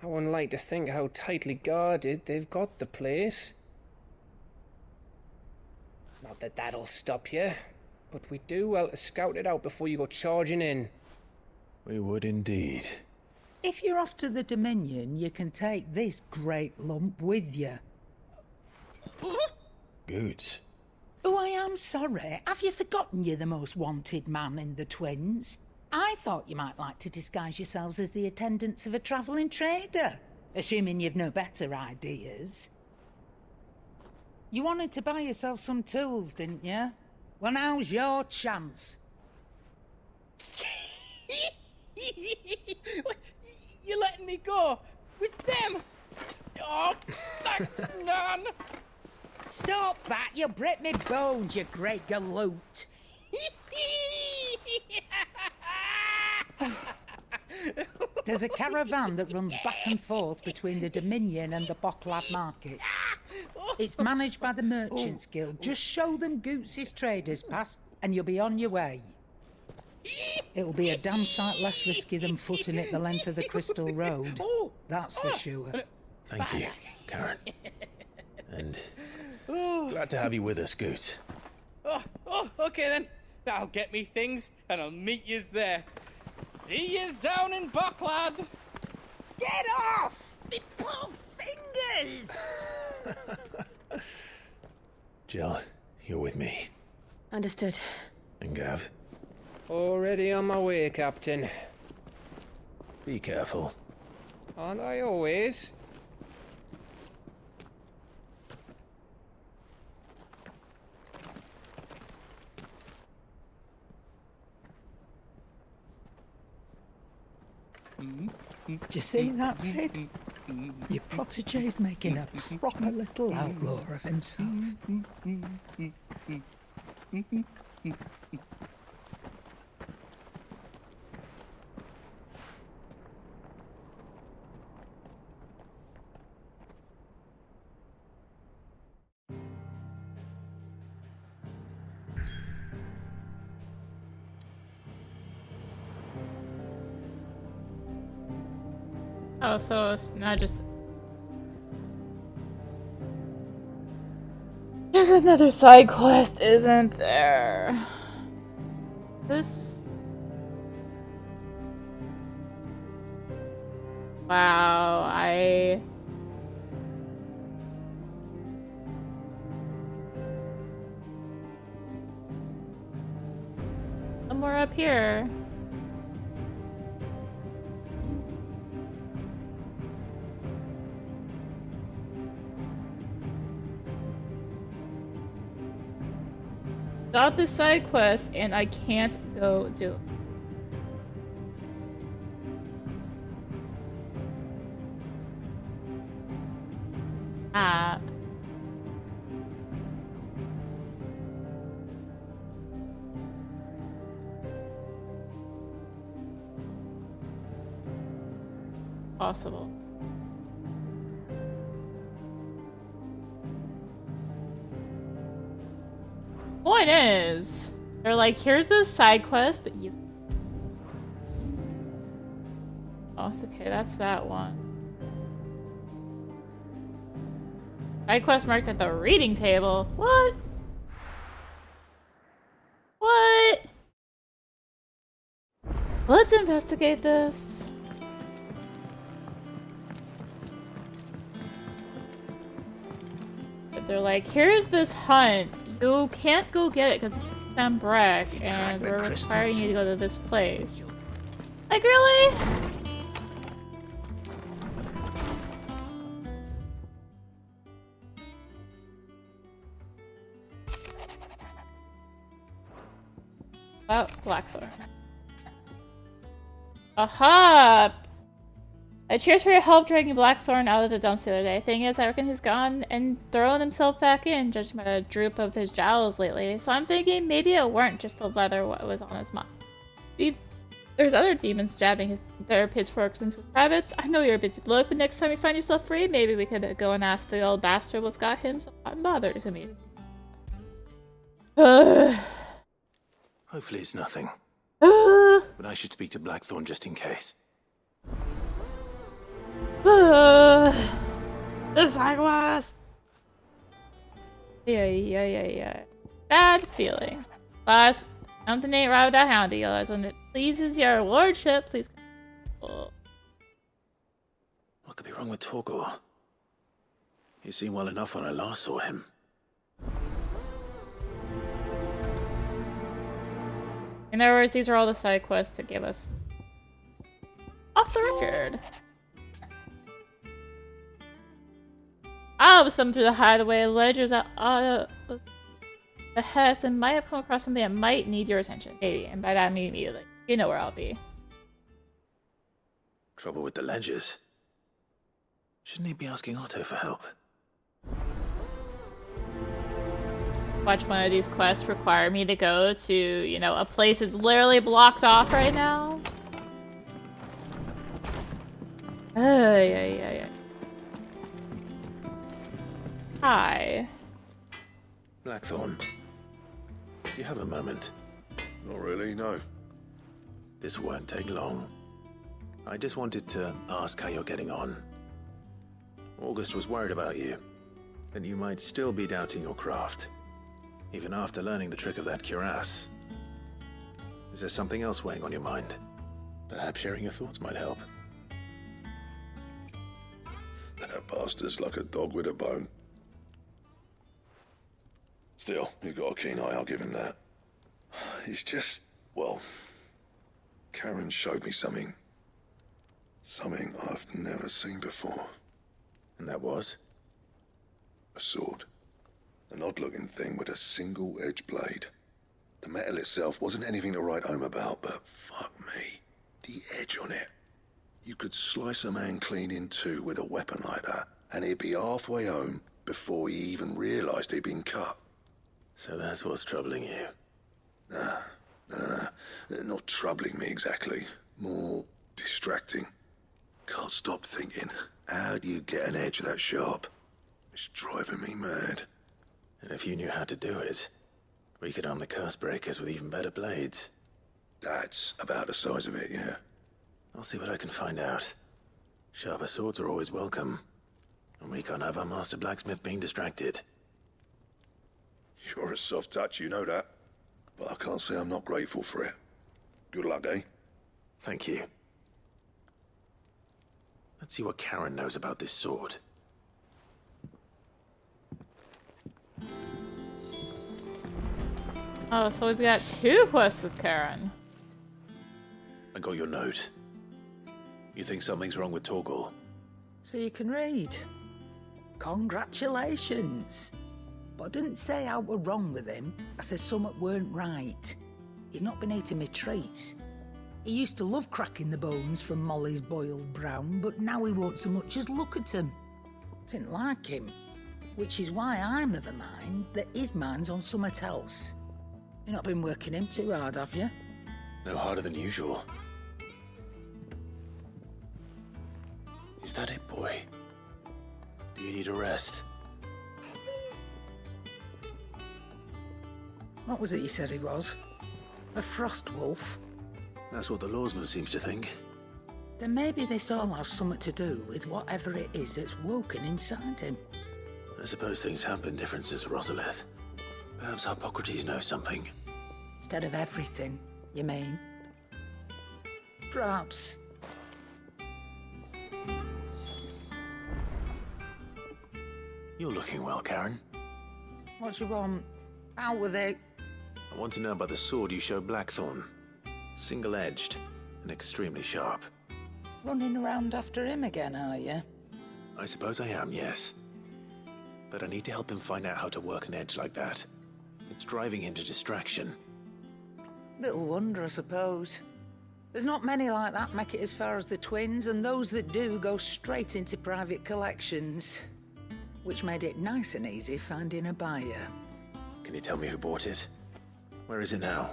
Speaker 11: I wouldn't like to think how tightly guarded they've got the place. Not that that'll stop you, but we'd do well to scout it out before you go charging in.
Speaker 2: We would indeed.
Speaker 17: If you're off to the Dominion, you can take this great lump with you.
Speaker 2: Goods.
Speaker 17: Oh, I am sorry. Have you forgotten you're the most wanted man in the Twins? I thought you might like to disguise yourselves as the attendants of a travelling trader, assuming you've no better ideas. You wanted to buy yourself some tools, didn't you? Well, now's your chance.
Speaker 16: You're letting me go? With them? Oh, thanks, Nan!
Speaker 17: Stop that! You'll break me bones, you great galoot! There's a caravan that runs back and forth between the Dominion and the Bocklad markets. It's managed by the Merchants Guild. Just show them Goots' traders pass and you'll be on your way. It'll be a damn sight less risky than footing it the length of the Crystal Road. That's for sure.
Speaker 2: Thank you, Karen. And glad to have you with us, Goots.
Speaker 16: Okay then. I'll get me things and I'll meet yous there. See yous down in Bocklad.
Speaker 17: Get off! Me poor fingers!
Speaker 2: Jill, you're with me.
Speaker 8: Understood.
Speaker 2: And Gav.
Speaker 11: Already on my way, Captain.
Speaker 2: Be careful.
Speaker 11: Aren't I always?
Speaker 17: Do you see that, Sid? Your protege's making a proper little outlaw of himself.
Speaker 1: Oh, so it's not just... There's another side quest, isn't there? This... Wow, somewhere up here. Got this side quest and I can't go do it. App. Possible. Point is, they're like, here's this side quest, but you... Oh, it's okay, that's that one. Side quest marked at the reading table. What? What? Let's investigate this. But they're like, here's this hunt. You can't go get it because it's in Sambrek, and we're requiring you to go to this place. Like, really? Oh, Blackthorn. Aha! Cheers for your help dragging Blackthorn out of the dumps the other day. Thing is, I reckon he's gone and thrown himself back in, judging by the droop of his jowls lately. So I'm thinking maybe it weren't just the leather what was on his mind. There's other demons jabbing their pitchforks into privates. I know you're a busy bloke, but next time you find yourself free, maybe we could go and ask the old bastard what's got him so hot and bothered to me.
Speaker 2: Hopefully it's nothing. But I should speak to Blackthorn just in case.
Speaker 1: The side quest. Yeah. Bad feeling. Boss, something ain't right with that hound of yours. When it pleases your lordship, please. Oh.
Speaker 2: What could be wrong with Torgor? He seemed well enough when I last saw him.
Speaker 1: In other words, these are all the side quests to give us off the record. I was thumbing through the hideaway ledgers at behest and might have come across something that might need your attention. Maybe, and by that I mean immediately. You know where I'll be.
Speaker 2: Trouble with the ledgers. Shouldn't he be asking Otto for help?
Speaker 1: Watch one of these quests require me to go to, you know, a place that's literally blocked off right now. Yeah. Hi.
Speaker 2: Blackthorn, do you have a moment?
Speaker 9: Not really, no.
Speaker 2: This won't take long. I just wanted to ask how you're getting on. August was worried about you, that you might still be doubting your craft, even after learning the trick of that cuirass. Is there something else weighing on your mind? Perhaps sharing your thoughts might help.
Speaker 9: That bastard's like a dog with a bone. Still, he's got a keen eye, I'll give him that. He's just, well, Karen showed me something. Something I've never seen before.
Speaker 2: And that was?
Speaker 9: A sword. An odd-looking thing with a single-edged blade. The metal itself wasn't anything to write home about, but fuck me, the edge on it. You could slice a man clean in two with a weapon like that, and he'd be halfway home before he even realised he'd been cut.
Speaker 2: So that's what's troubling you?
Speaker 9: Nah. Not troubling me exactly. More distracting. Can't stop thinking, how do you get an edge that sharp? It's driving me mad.
Speaker 2: And if you knew how to do it, we could arm the curse breakers with even better blades.
Speaker 9: That's about the size of it, yeah.
Speaker 2: I'll see what I can find out. Sharper swords are always welcome. And we can't have our master blacksmith being distracted.
Speaker 9: You're a soft touch, you know that. But I can't say I'm not grateful for it. Good luck, eh?
Speaker 2: Thank you. Let's see what Karen knows about this sword.
Speaker 1: Oh, so we've got 2 quests with Karen.
Speaker 2: I got your note. You think something's wrong with Torgor?
Speaker 17: So you can read. Congratulations. But I didn't say how we're wrong with him. I said something weren't right. He's not been eating me treats. He used to love cracking the bones from Molly's boiled brown, but now he won't so much as look at them. Didn't like him. Which is why I'm of a mind that his mind's on something else. You've not been working him too hard, have you?
Speaker 2: No harder than usual. Is that it, boy? Do you need a rest?
Speaker 17: What was it you said he was? A frost wolf?
Speaker 2: That's what the lawsman seems to think.
Speaker 17: Then maybe this all has something to do with whatever it is that's woken inside him.
Speaker 2: I suppose things have been different since Rosalith. Perhaps Hippocrates knows something.
Speaker 17: Instead of everything, you mean? Perhaps.
Speaker 2: You're looking well, Karen.
Speaker 17: What do you want? Out with it.
Speaker 2: I want to know about the sword you showed Blackthorn. Single-edged and extremely sharp.
Speaker 17: Running around after him again, are you?
Speaker 2: I suppose I am, yes. But I need to help him find out how to work an edge like that. It's driving him to distraction.
Speaker 17: Little wonder, I suppose. There's not many like that make it as far as the twins, and those that do go straight into private collections. Which made it nice and easy finding a buyer.
Speaker 2: Can you tell me who bought it? Where is it now?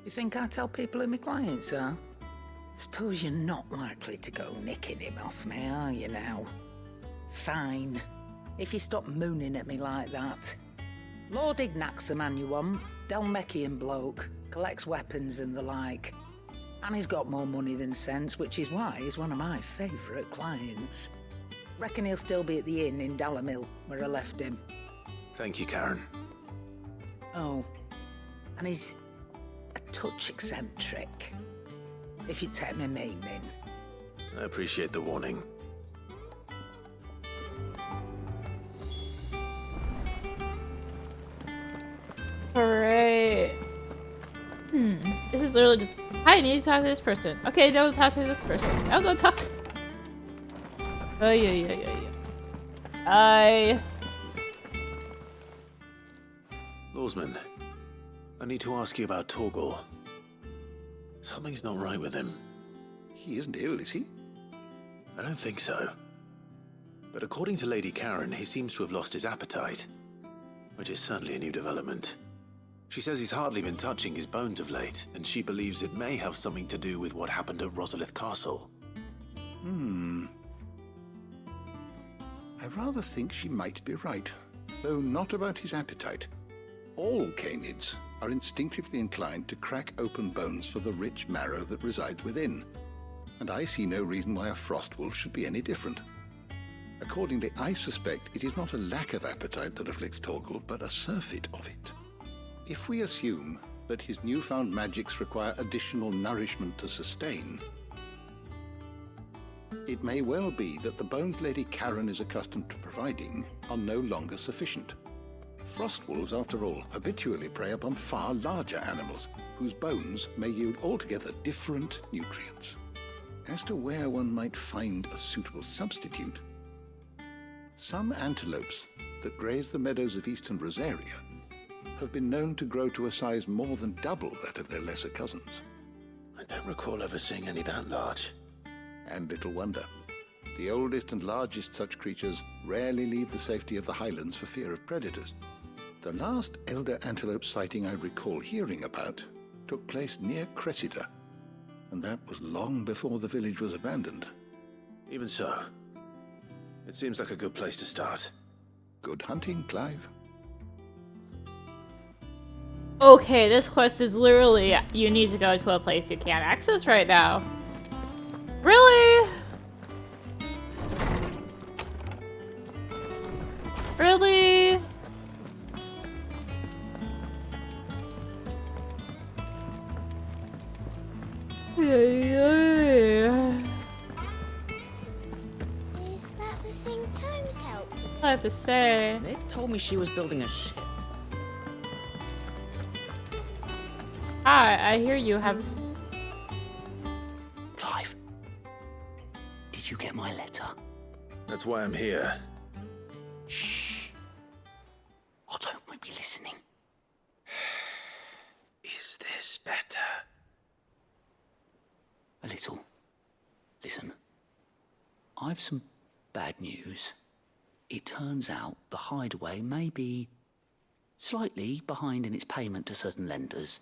Speaker 17: You think I tell people who my clients are? Suppose you're not likely to go nicking him off me, are you now? Fine. If you stop mooning at me like that. Lord Ignac's the man you want. Dalmecian bloke. Collects weapons and the like. And he's got more money than sense, which is why he's one of my favourite clients. Reckon he'll still be at the inn in Dalamil, where I left him.
Speaker 2: Thank you, Karen.
Speaker 17: Oh, and he's a touch eccentric, if you take my meaning.
Speaker 2: I appreciate the warning.
Speaker 1: Alright. This is literally just, hi, I need to talk to this person. Okay, go talk to this person. I'll go talk to... Oh, yeah.
Speaker 2: Lawsman, I need to ask you about Torgal. Something's not right with him.
Speaker 6: He isn't ill, is he?
Speaker 2: I don't think so. But according to Lady Karen, he seems to have lost his appetite, which is certainly a new development. She says he's hardly been touching his bones of late, and she believes it may have something to do with what happened at Rosalith Castle.
Speaker 6: I rather think she might be right, though not about his appetite. All canids are instinctively inclined to crack open bones for the rich marrow that resides within, and I see no reason why a frostwolf should be any different. Accordingly, I suspect it is not a lack of appetite that afflicts Torgal, but a surfeit of it. If we assume that his newfound magics require additional nourishment to sustain, it may well be that the bones Lady Karen is accustomed to providing are no longer sufficient. Frostwolves, after all, habitually prey upon far larger animals, whose bones may yield altogether different nutrients. As to where one might find a suitable substitute, some antelopes that graze the meadows of eastern Rosaria have been known to grow to a size more than double that of their lesser cousins.
Speaker 2: I don't recall ever seeing any that large.
Speaker 6: And little wonder. The oldest and largest such creatures rarely leave the safety of the highlands for fear of predators. The last elder antelope sighting I recall hearing about took place near Cressida, and that was long before the village was abandoned.
Speaker 2: Even so, it seems like a good place to start.
Speaker 6: Good hunting, Clive.
Speaker 1: Okay, this quest is literally, you need to go to a place you can't access right now. Really? Really?
Speaker 4: Is that the thing Tomes helped?
Speaker 1: I have to say.
Speaker 12: Nick told me she was building a ship.
Speaker 1: Hi, I hear you have...
Speaker 10: Clive, did you get my letter?
Speaker 2: That's why I'm here.
Speaker 10: Shh. Otto might be listening.
Speaker 2: Is this better?
Speaker 10: A little. Listen, I've some bad news. It turns out the hideaway may be slightly behind in its payment to certain lenders,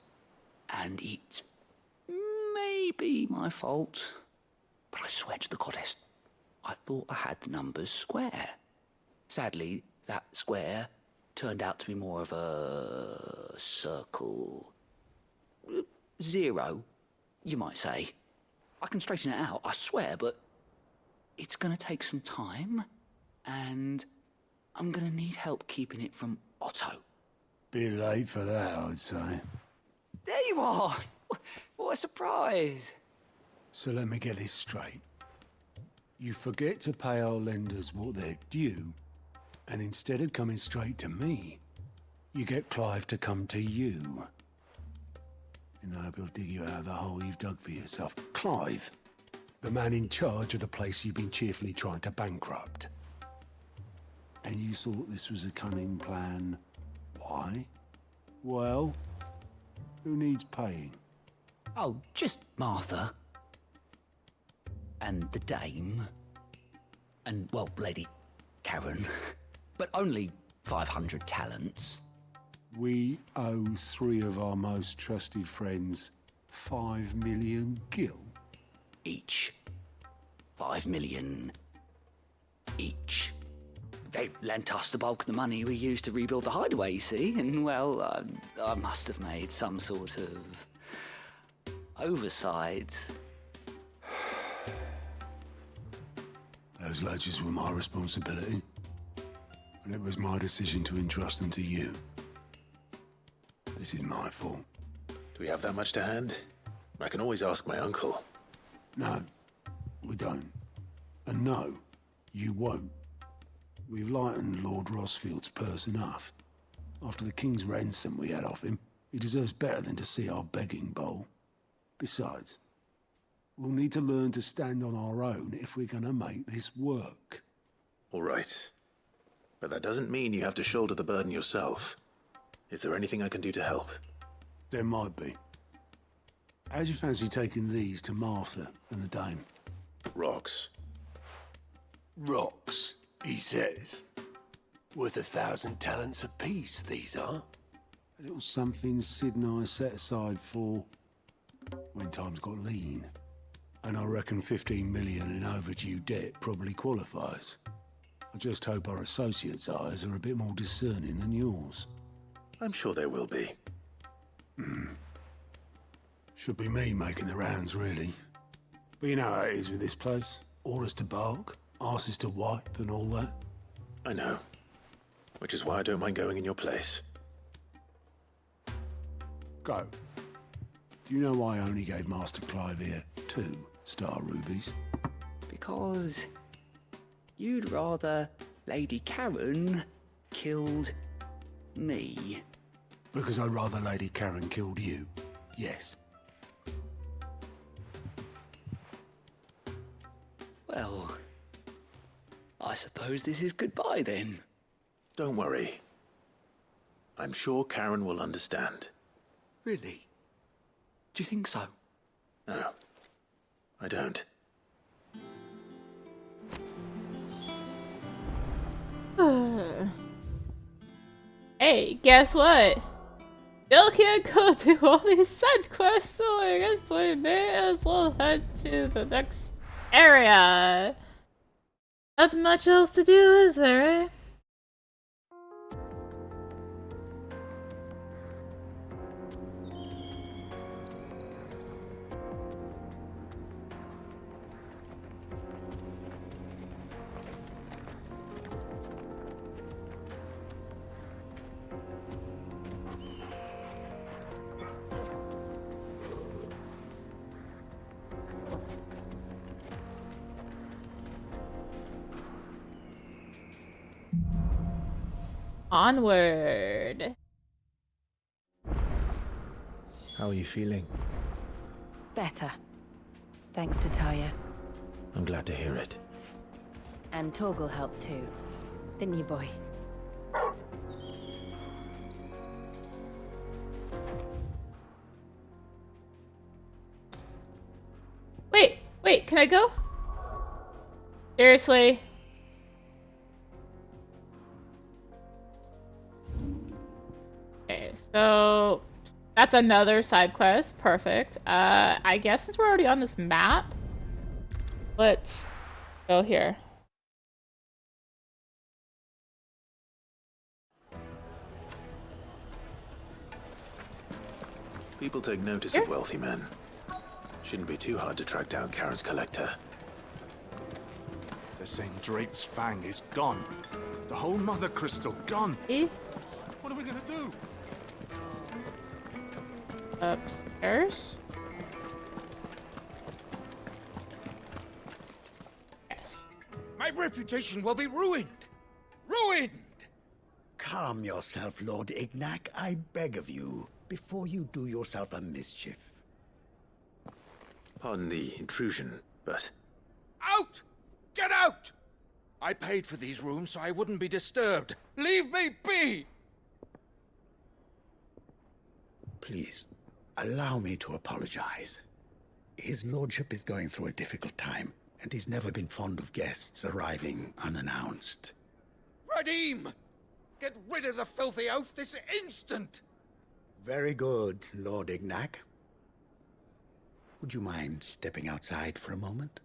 Speaker 10: and it's maybe my fault. But I swear to the goddess, I thought I had the numbers square. Sadly, that square turned out to be more of a circle. 0, you might say. I can straighten it out, I swear, but it's going to take some time, and I'm going to need help keeping it from Otto.
Speaker 13: Bit late for that, I'd say.
Speaker 10: There you are! What a surprise!
Speaker 13: So let me get this straight. You forget to pay our lenders what they're due, and instead of coming straight to me, you get Clive to come to you. And I hope he'll dig you out of the hole you've dug for yourself. Clive, the man in charge of the place you've been cheerfully trying to bankrupt. And you thought this was a cunning plan. Why? Well, who needs paying?
Speaker 10: Oh, just Martha. And the dame. And, well, Lady Karen. But only 500 talents.
Speaker 13: We owe 3 of our most trusted friends 5 million gil.
Speaker 10: Each. 5 million each.
Speaker 18: they lent us the bulk of the money we used to rebuild the hideaway, you see, and, well, I must have made some sort of oversight.
Speaker 13: Those ledgers were my responsibility, and it was my decision to entrust them to you. This is my fault.
Speaker 2: Do we have that much to hand? I can always ask my uncle.
Speaker 13: No, we don't. And no, you won't. We've lightened Lord Rosfield's purse enough. After the king's ransom we had off him, he deserves better than to see our begging bowl. Besides, we'll need to learn to stand on our own if we're gonna make this work.
Speaker 2: All right. But that doesn't mean you have to shoulder the burden yourself. Is there anything I can do to help?
Speaker 13: There might be. How'd you fancy taking these to Martha and the dame?
Speaker 2: Rocks.
Speaker 13: Rocks, he says. Worth 1,000 talents apiece, these are. A little something Sid and I set aside for when times got lean. And I reckon 15 million in overdue debt probably qualifies. I just hope our associates' eyes are a bit more discerning than yours.
Speaker 2: I'm sure there will be.
Speaker 13: Should be me making the rounds, really. But you know how it is with this place. Orders to bark, arses to wipe, and all that.
Speaker 2: I know. Which is why I don't mind going in your place.
Speaker 13: Go. Do you know why I only gave Master Clive here 2 star rubies?
Speaker 18: Because you'd rather Lady Karen killed me.
Speaker 13: Because I'd rather Lady Karen killed you. Yes.
Speaker 18: Well, I suppose this is goodbye then.
Speaker 2: Don't worry. I'm sure Karen will understand.
Speaker 18: Really? Do you think so?
Speaker 2: No, I don't.
Speaker 1: Hey, guess what? Still can't go do all these side quests, so I guess we may as well head to the next area. Nothing much else to do, is there, eh? Onward.
Speaker 2: How are you feeling?
Speaker 8: Better. Thanks to Taya.
Speaker 2: I'm glad to hear it.
Speaker 8: And Torgal helped too. Didn't you, boy?
Speaker 1: Wait, can I go? Seriously? Okay, so that's another side quest. Perfect. I guess since we're already on this map, let's go here.
Speaker 2: People take notice of wealthy men. Shouldn't be too hard to track down Karen's collector.
Speaker 19: They're saying Drake's Fang is gone. The whole Mother Crystal gone. What are we gonna do?
Speaker 1: Upstairs? Yes.
Speaker 20: My reputation will be ruined! Ruined!
Speaker 21: Calm yourself, Lord Ignac, I beg of you, before you do yourself a mischief.
Speaker 2: Pardon the intrusion, but...
Speaker 20: Out! Get out! I paid for these rooms so I wouldn't be disturbed. Leave me be!
Speaker 21: Please, allow me to apologize. His lordship is going through a difficult time, and he's never been fond of guests arriving unannounced.
Speaker 20: Radim! Get rid of the filthy oaf this instant!
Speaker 21: Very good, Lord Ignac. Would you mind stepping outside for a moment?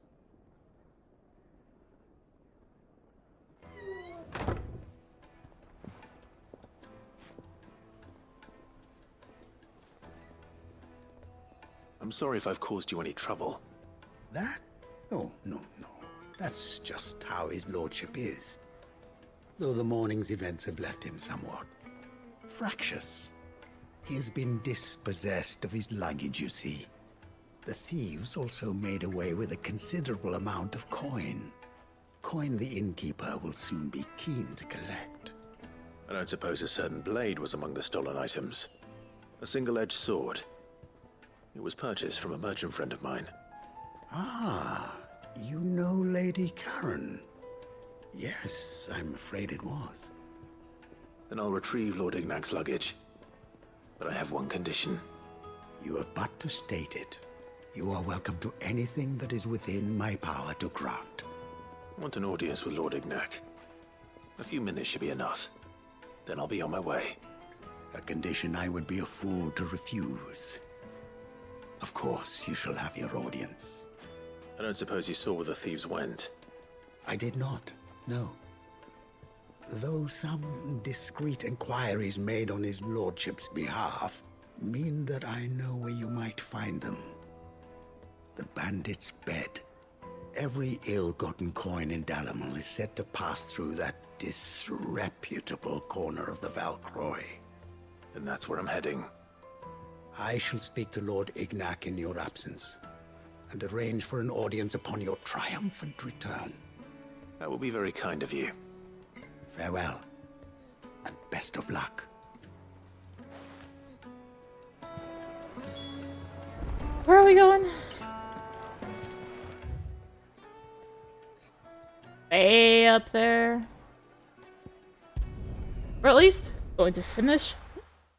Speaker 2: I'm sorry if I've caused you any trouble.
Speaker 21: That? Oh, no. That's just how his lordship is. Though the morning's events have left him somewhat fractious. He has been dispossessed of his luggage, you see. The thieves also made away with a considerable amount of coin. Coin the innkeeper will soon be keen to collect.
Speaker 2: I don't suppose a certain blade was among the stolen items. A single-edged sword. It was purchased from a merchant friend of mine.
Speaker 21: Ah, you know Lady Karen. Yes, I'm afraid it was.
Speaker 2: Then I'll retrieve Lord Ignac's luggage. But I have one condition.
Speaker 21: You have but to state it. You are welcome to anything that is within my power to grant.
Speaker 2: I want an audience with Lord Ignac. A few minutes should be enough. Then I'll be on my way.
Speaker 21: A condition I would be a fool to refuse. Of course, you shall have your audience.
Speaker 2: I don't suppose you saw where the thieves went?
Speaker 21: I did not, no. Though some discreet inquiries made on his lordship's behalf mean that I know where you might find them. The bandit's bed. Every ill-gotten coin in Dalamil is said to pass through that disreputable corner of the Valcroy.
Speaker 2: And that's where I'm heading.
Speaker 21: I shall speak to Lord Ignac in your absence, and arrange for an audience upon your triumphant return.
Speaker 2: That will be very kind of you.
Speaker 21: Farewell, and best of luck.
Speaker 1: Where are we going? Way up there. Or at least going to finish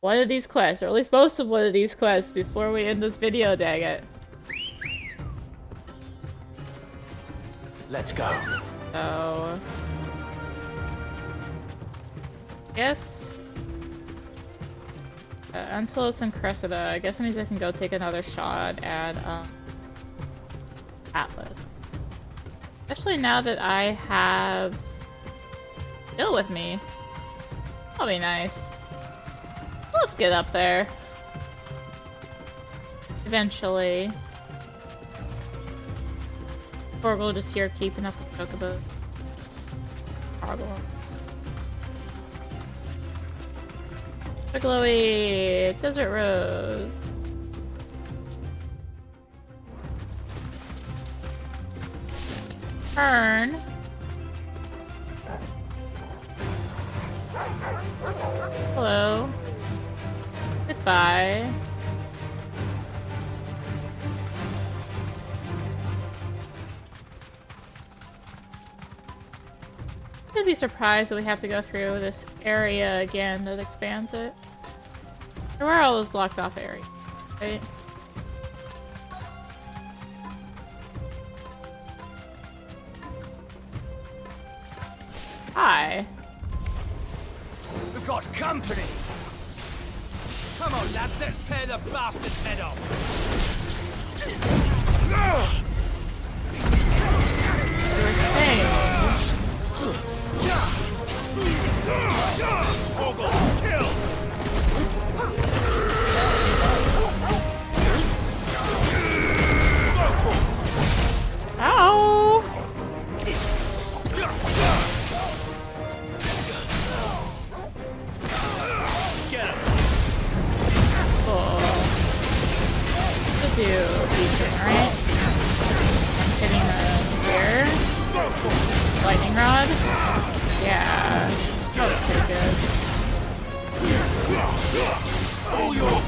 Speaker 1: one of these quests, or at least most of one of these quests before we end this video, dang it.
Speaker 2: Let's go.
Speaker 1: So... Yes. Antelos and Cressida. I guess that means I can go take another shot at Atlas. Especially now that I have Bill with me. That'll be nice. Let's get up there. Eventually. Borg'll just here keeping up with Chocobo. Problem. Glowy Desert Rose. Turn. Hello. Goodbye. I'd be surprised that we have to go through this area again that expands it. Where are all those blocked off areas, right? Hi.
Speaker 3: We've got company! Come on, lads, let's tear the bastard's head off! Kill!
Speaker 1: Ow!
Speaker 3: Get him!
Speaker 1: Cool. Should do decent, right? I'm hitting the spear. Lightning rod. Yeah, that was pretty good.
Speaker 3: All yours,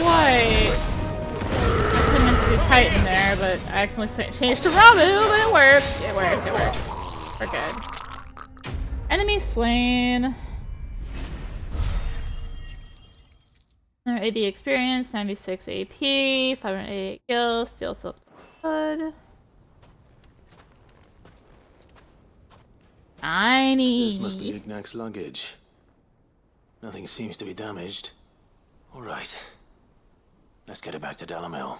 Speaker 1: Quite. I couldn't meant to be Titan there, but I accidentally changed to Ramu, but it worked. It worked. It worked. We're good. Enemy slain. Another 80 experience, 96 AP, 588 kills, steel silk blood. Tiny.
Speaker 2: This must be Ignac's luggage. Nothing seems to be damaged. All right. Let's get it back to Dalamil.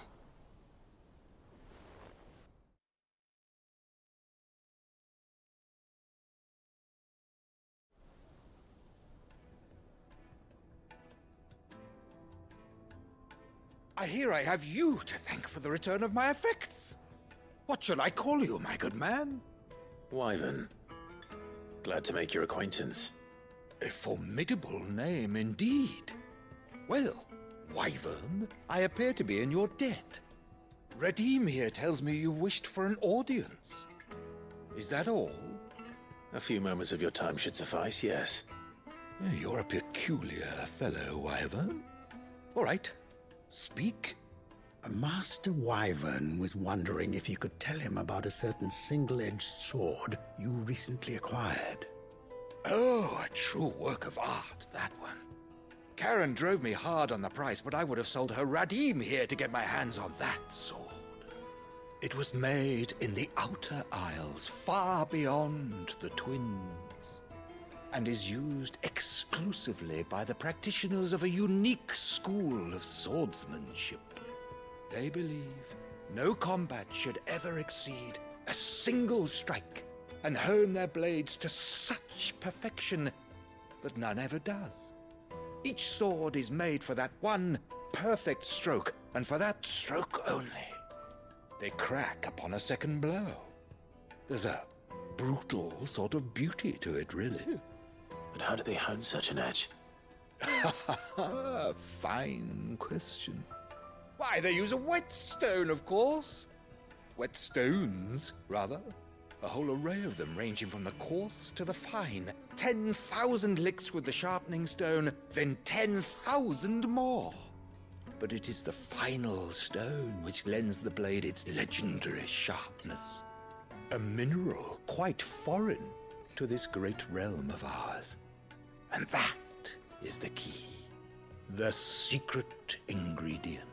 Speaker 20: I hear I have you to thank for the return of my effects. What shall I call you, my good man?
Speaker 2: Wyvern. Glad to make your acquaintance.
Speaker 20: A formidable name indeed. Well, Wyvern, I appear to be in your debt. Redeem here tells me you wished for an audience. Is that all?
Speaker 2: A few moments of your time should suffice, yes.
Speaker 20: You're a peculiar fellow, Wyvern. All right, speak.
Speaker 21: Master Wyvern was wondering if you could tell him about a certain single-edged sword you recently acquired.
Speaker 20: Oh, a true work of art, that one. Karen drove me hard on the price, but I would have sold her Radim here to get my hands on that sword. It was made in the Outer Isles, far beyond the Twins, and is used exclusively by the practitioners of a unique school of swordsmanship. They believe no combat should ever exceed a single strike, and hone their blades to such perfection that none ever does. Each sword is made for that one perfect stroke, and for that stroke only. They crack upon a second blow. There's a brutal sort of beauty to it, really.
Speaker 2: But how do they hone such an edge?
Speaker 20: Fine question. Why, they use a whetstone, of course. Whetstones, rather. A whole array of them, ranging from the coarse to the fine. 10,000 licks with the sharpening stone, then 10,000 more. But it is the final stone which lends the blade its legendary sharpness. A mineral quite foreign to this great realm of ours. And that is the key. The secret ingredient.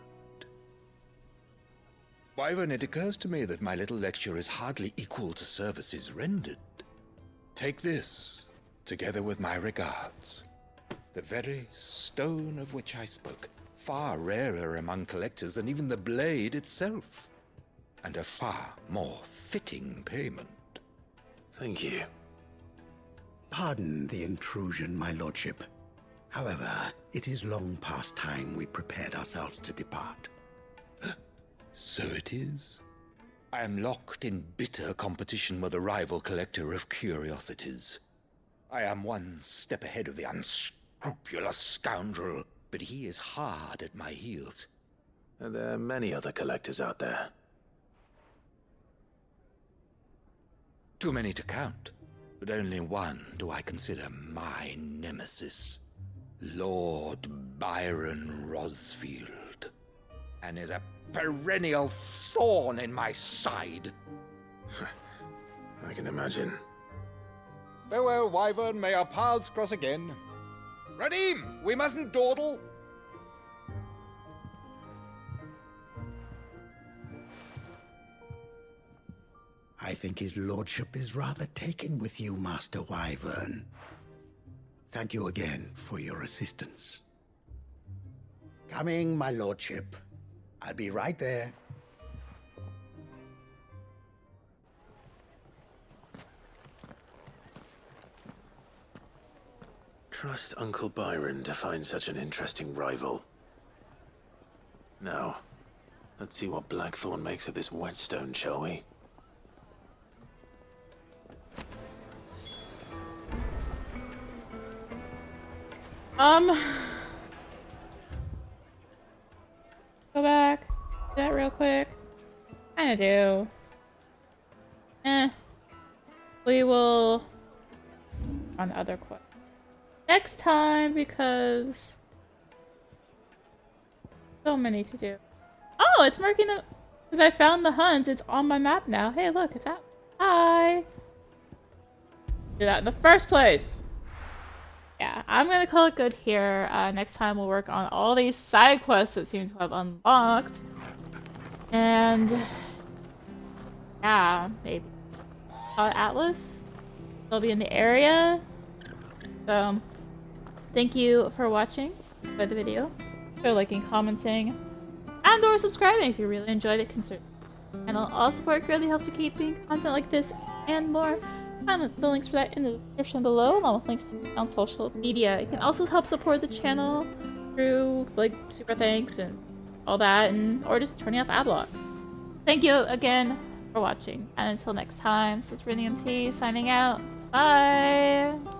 Speaker 20: Wyvern, it occurs to me that my little lecture is hardly equal to services rendered. Take this, together with my regards. The very stone of which I spoke, far rarer among collectors than even the blade itself, and a far more fitting payment.
Speaker 2: Thank you.
Speaker 21: Pardon the intrusion, my lordship. However, it is long past time we prepared ourselves to depart.
Speaker 20: So it is. I am locked in bitter competition with a rival collector of curiosities. I am one step ahead of the unscrupulous scoundrel, but he is hard at my heels.
Speaker 2: And there are many other collectors out there.
Speaker 20: Too many to count, but only one do I consider my nemesis. Lord Byron Rosfield. And is a perennial thorn in my side.
Speaker 2: I can imagine.
Speaker 20: Farewell, Wyvern. May our paths cross again. Radim, we mustn't dawdle.
Speaker 21: I think his lordship is rather taken with you, Master Wyvern. Thank you again for your assistance. Coming, my lordship. I'll be right there.
Speaker 2: Trust Uncle Byron to find such an interesting rival. Now, let's see what Blackthorn makes of this whetstone, shall we?
Speaker 1: Go back. Do that real quick. Kinda do. We will on the other quest next time because so many to do. Oh, it's marking the because I found the hunt. It's on my map now. Hey, look, it's out. Hi. Do that in the first place. Yeah, I'm gonna call it good here. Next time we'll work on all these side quests that seem to have unlocked. And yeah, maybe Atlas. They'll be in the area. So thank you for watching. Enjoy the video. For liking, commenting, and or subscribing if you really enjoyed it. Consider and all support greatly helps to keeping content like this and more. Find the links for that in the description below, along with links to on social media. You can also help support the channel through like super thanks and all that, and or just turning off adblock. Thank you again for watching, and until next time, this is rinimt signing out. Bye!